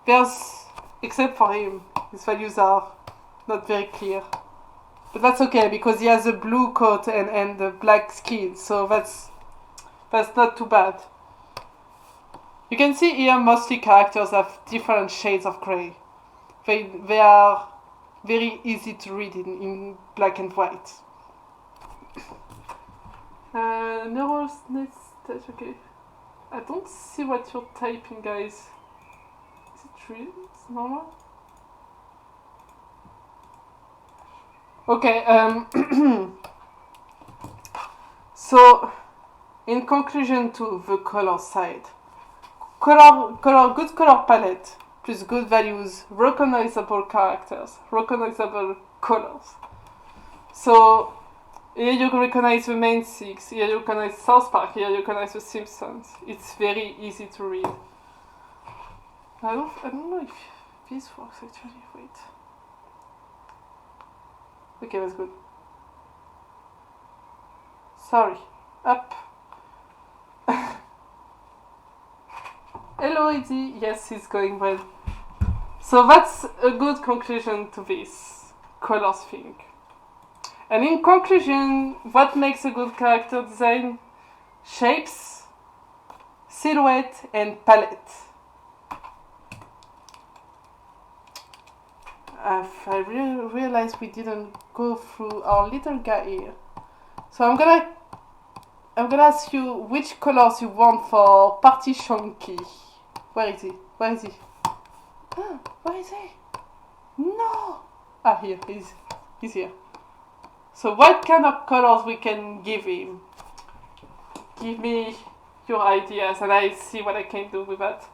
there's, except for him, his values are not very clear. But that's okay because he has a blue coat and the black skin, so that's not too bad. You can see here mostly characters have different shades of grey. They are very easy to read in black and white. Neural stage, okay. I don't see what you're typing, guys. Is it real? It's normal? Okay, so in conclusion to the color side, good color palette plus good values, recognizable characters, recognizable colors. So here you recognize the main six, here you recognize South Park, here you recognize the Simpsons. It's very easy to read. I don't know if this works actually. Wait. Okay, that's good. Sorry. Up. Hello, Eddie. Yes, it's going well. So that's a good conclusion to this colors thing. And in conclusion, what makes a good character design? Shapes, silhouette, and palette. I realized we didn't go through our little guy here. So I'm gonna ask you which colors you want for Party Shonky. Where is he? Where is he? Where is he? No! Here, he's here. So what kind of colors we can give him? Give me your ideas and I see what I can do with that.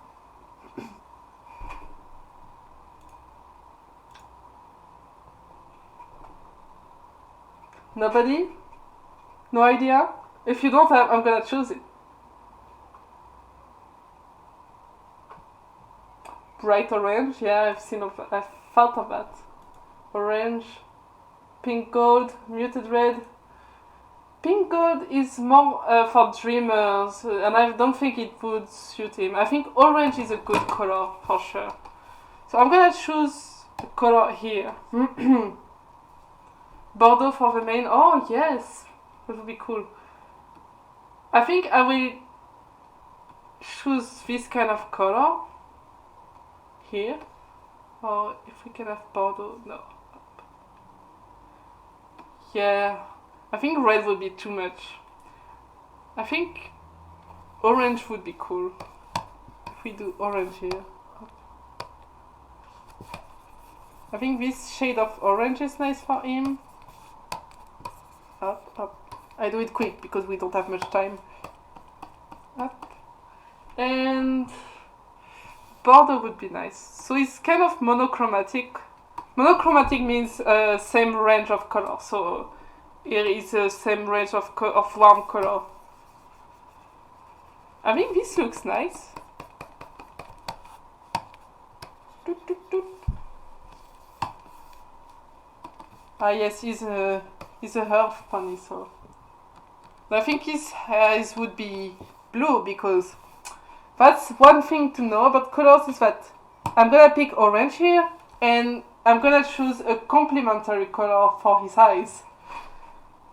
Nobody? No idea? If you don't have, I'm gonna choose it. Bright orange, yeah, I've thought of that. Orange, pink gold, muted red. Pink gold is more for dreamers, and I don't think it would suit him. I think orange is a good color for sure. So I'm gonna choose the color here. Bordeaux for the main. Oh yes, that would be cool. I think I will choose this kind of color here. Or if we can have Bordeaux, no. Yeah, I think red would be too much. I think orange would be cool. If we do orange here. I think this shade of orange is nice for him. Up, up. I do it quick because we don't have much time. Up. And Bordeaux would be nice. So it's kind of monochromatic. Monochromatic means same range of color. So here is the same range of warm color. I think this looks nice. Doot, doot, doot. Yes, he's a earth pony, so I think his eyes would be blue because that's one thing to know about colors is that I'm gonna pick orange here and I'm gonna choose a complementary color for his eyes.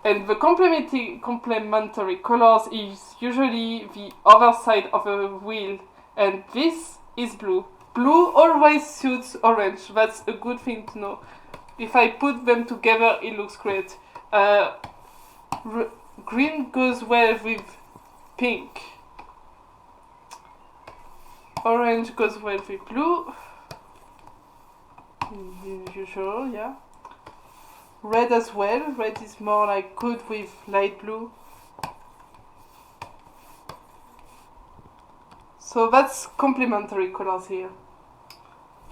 And the complementary colors is usually the other side of a wheel, and this is blue. Blue always suits orange, that's a good thing to know. If I put them together, it looks great. Green goes well with pink. Orange goes well with blue. Usual, yeah. Red as well. Red is more like good with light blue. So that's complementary colors here.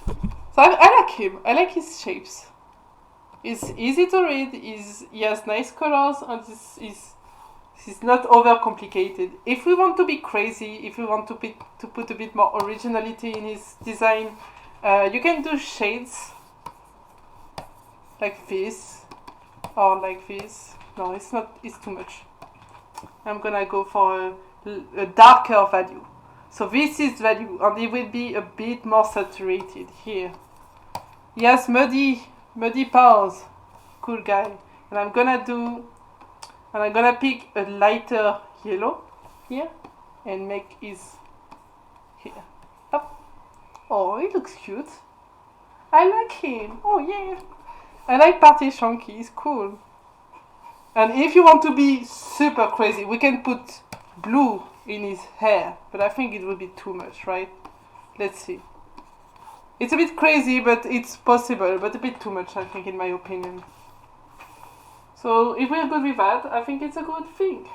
So I like him. I like his shapes. It's easy to read. He has nice colors, and this is not overcomplicated. If we want to be crazy, if we want to put a bit more originality in his design, you can do shades like this. or like this. No, it's not, it's too much. I'm gonna go for a darker value. So this is value, and it will be a bit more saturated here. Yes, muddy paws. Cool guy. And I'm gonna pick a lighter yellow here and make his here. Up. Oh, he looks cute. I like him. Oh yeah. I like Party Chunky. He's cool. And if you want to be super crazy, we can put blue in his hair, but I think it would be too much, right? Let's see. It's a bit crazy, but it's possible, but a bit too much, I think, in my opinion. So if we're good with that, I think it's a good thing.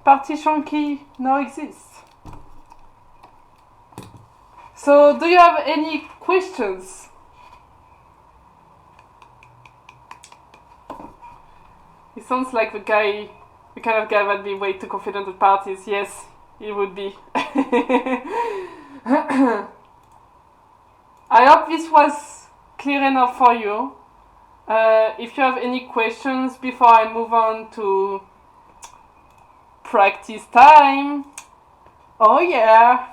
Party Chunky now exists. So do you have any questions? He sounds like the kind of guy that'd be way too confident at parties. Yes, he would be. I hope this was clear enough for you. If you have any questions before I move on to practice time. Oh yeah.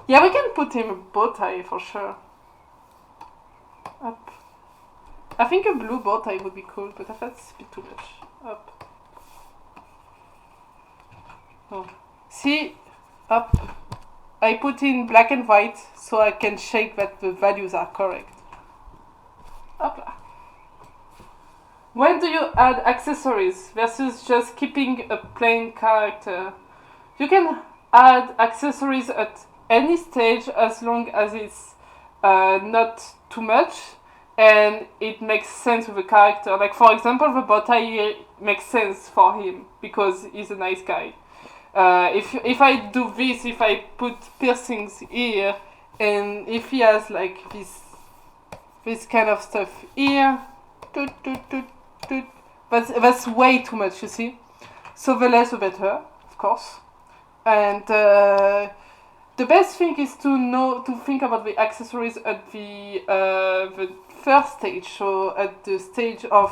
Yeah, we can put him a bow tie for sure. Up. I think a blue bow tie would be cool, but that's a bit too much. Up. Oh. See? Up. I put in black and white so I can check that the values are correct. Hopla. When do you add accessories versus just keeping a plain character? You can add accessories at any stage as long as it's not too much and it makes sense with the character. Like for example, the bow tie makes sense for him because he's a nice guy. If I do this, if I put piercings here, and if he has like this kind of stuff here, that's way too much, you see. So the less the better, of course. And the best thing is to think about the accessories at the first stage, so at the stage of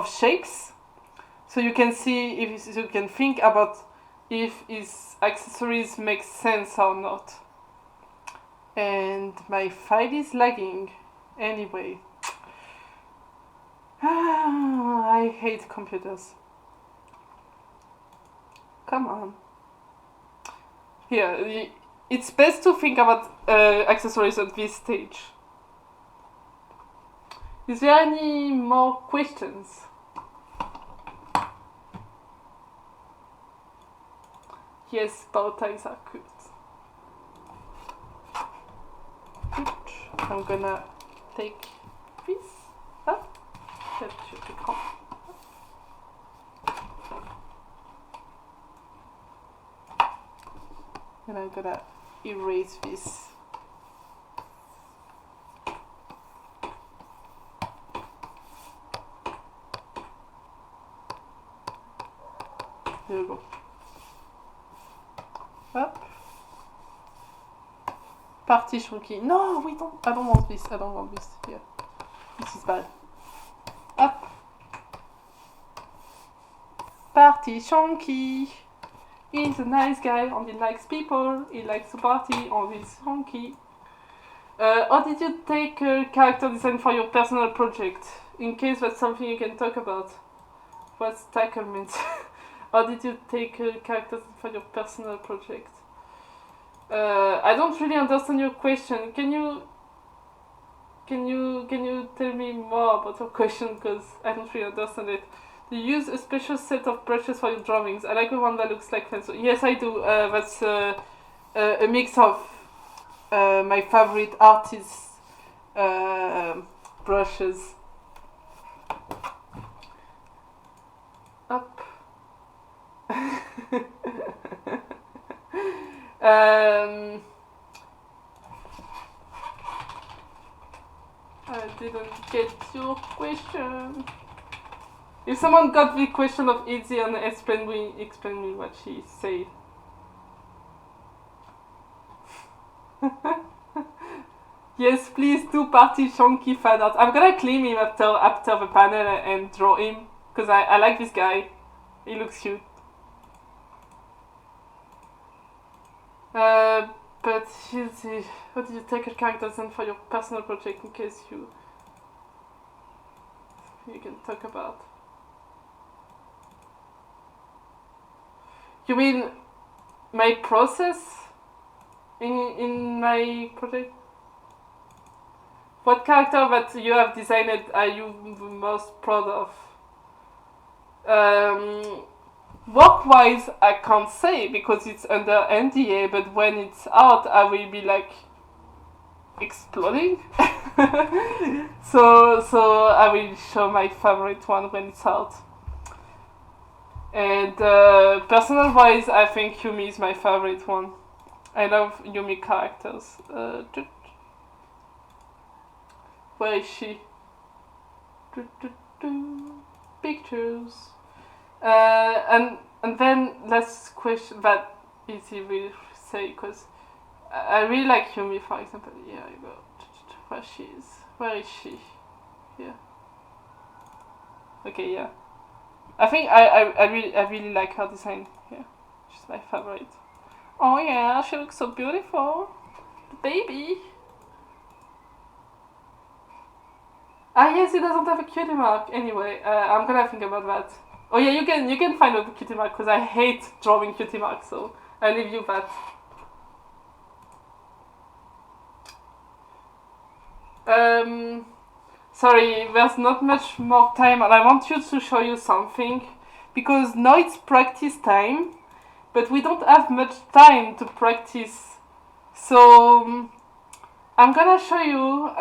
shapes. So you can see if you can think about if his accessories make sense or not. And my file is lagging anyway. I hate computers. Come on. Here, it's best to think about accessories at this stage. Is there any more questions? Yes, bow ties are cute. I'm gonna take this up. That should be cool. And I'm gonna erase this. There we go. Up. Party Chunky. No, I don't want this. I don't want this. Here. This is bad. Up. Party Chunky. He's a nice guy and he likes people. He likes to party and he's chunky. How did you take character design for your personal project? In case that's something you can talk about. What's tackle means? How did you take character design for your personal project? I don't really understand your question. Can you tell me more about your question, because I don't really understand it. Do you use a special set of brushes for your drawings? I like the one that looks like pencil. Yes, I do. That's a mix of my favorite artists' brushes. Up. I didn't get your question. If someone got the question of Izzy and explain me what she said. Yes, please do party chunky fan art. I'm gonna claim him after the panel and draw him because I like this guy. He looks cute. But here's the, how did you take a character design for your personal project in case you can talk about? You mean my process in my project? What character that you have designed are you the most proud of? Work-wise, I can't say because it's under NDA, but when it's out, I will be like exploding. so I will show my favorite one when it's out. And personal-wise, I think Yumi is my favorite one. I love Yumi characters. Where is she? Pictures. And then last question that easy will say because I really like Yumi, for example. Yeah, I go where she is. Where is she? Yeah. Okay, yeah. I think I really like her design. Yeah, she's my favorite. Oh yeah, she looks so beautiful. The baby. Ah yes, it doesn't have a cutie mark. Anyway, I'm gonna think about that. Oh yeah, you can find out the cutie mark because I hate drawing cutie marks, so I leave you that. Sorry, there's not much more time, and I want you to show you something because now it's practice time, but we don't have much time to practice. So I'm gonna show you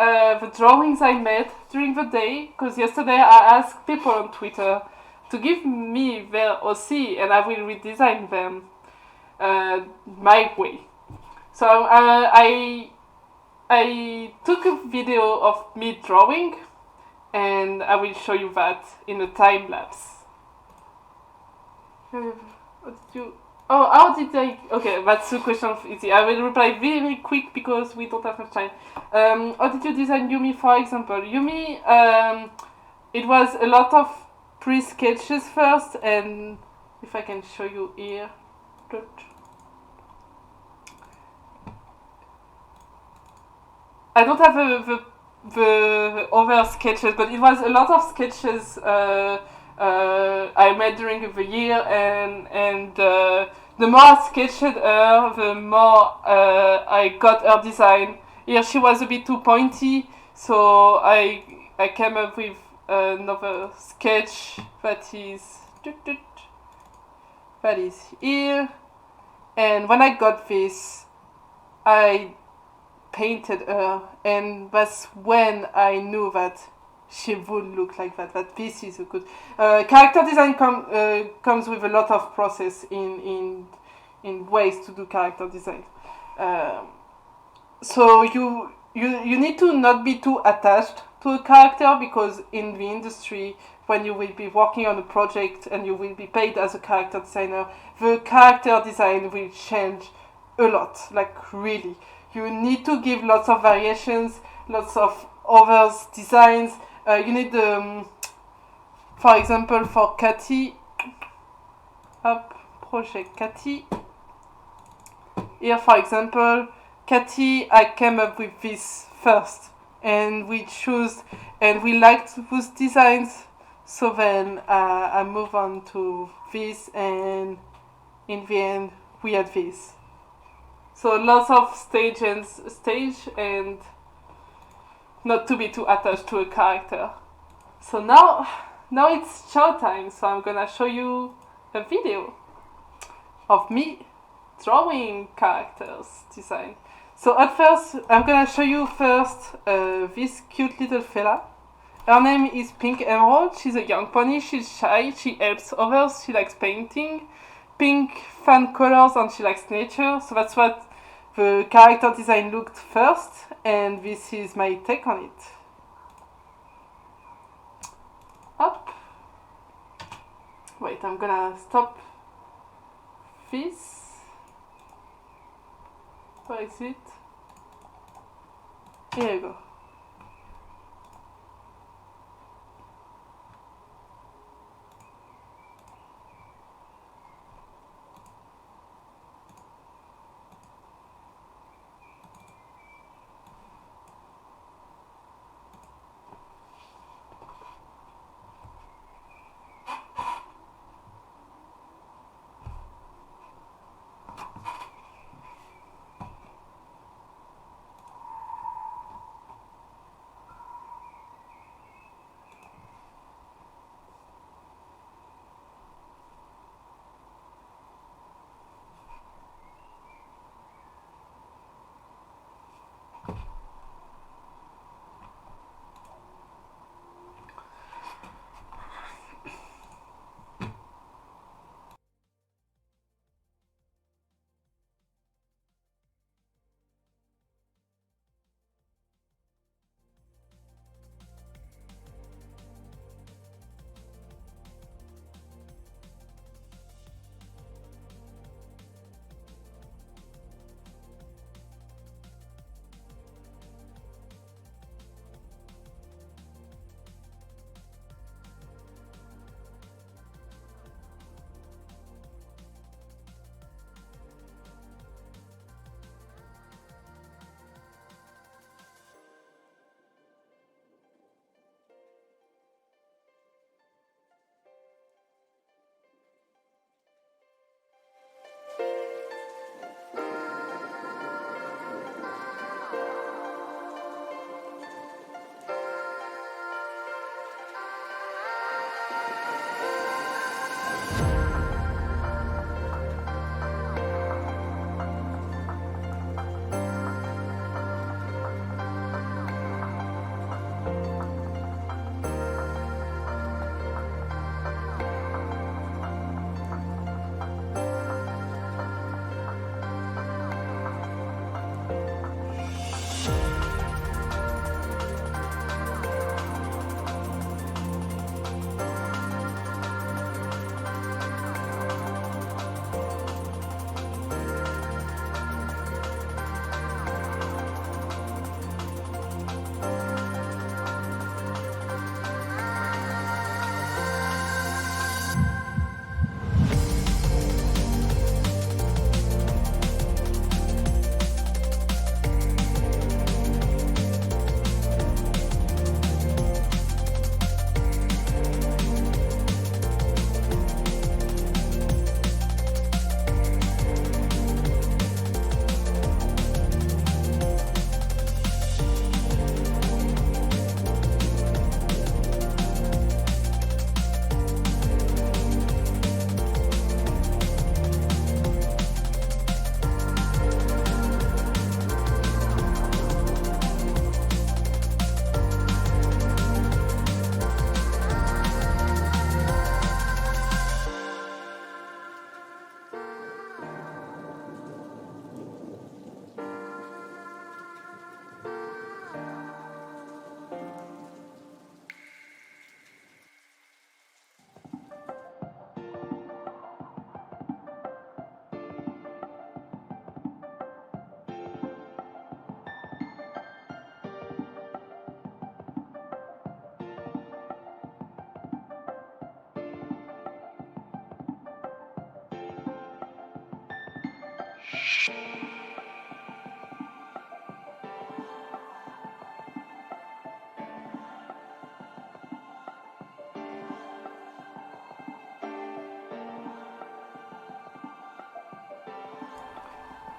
the drawings I made during the day because yesterday I asked people on Twitter to give me their OC and I will redesign them my way. So I took a video of me drawing and I will show you that in a time lapse. What did you... Oh, how did I... Okay, that's the question of easy. I will reply very quick because we don't have much time. How did you design Yumi, for example? Yumi, it was a lot of pre-sketches first, and if I can show you here. I don't have the other sketches, but it was a lot of sketches I made during the year, and the more I sketched her, the more I got her design. Here she was a bit too pointy, so I came up with another sketch that is here, and when I got this, I painted her, and that's when I knew that she would look like that. That this is a good character design. Comes with a lot of process in ways to do character design. So you need to not be too attached to a character because in the industry, when you will be working on a project and you will be paid as a character designer, the character design will change a lot. Like really. You need to give lots of variations, lots of other designs. You need, for example, for Cathy, project Cathy. Here, for example, Cathy, I came up with this first, and we chose, and we liked those designs. So then I move on to this, and in the end, we had this. So lots of stage and not to be too attached to a character. So now it's show time. So I'm gonna show you a video of me drawing characters design. So at first I'm gonna show you first this cute little fella. Her name is Pink Emerald. She's a young pony. She's shy. She helps others. She likes painting. Pink fun colors and she likes nature. So that's what the character design looked first, and this is my take on it. Up. Wait, I'm gonna stop this. Where is it? Here you go.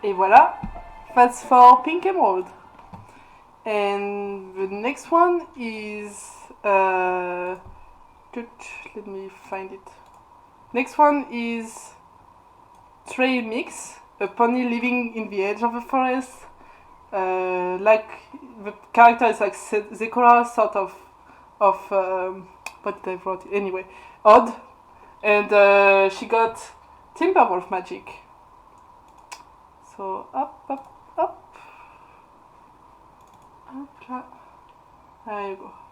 Et voilà, that's for Pink Emerald. And the next one is let me find it. Next one is Trail Mix, a pony living in the edge of the forest. Like the character is like Zekora, sort of what did I wrote? Anyway, odd, and she got Timberwolf magic. So up, up, up. There you go.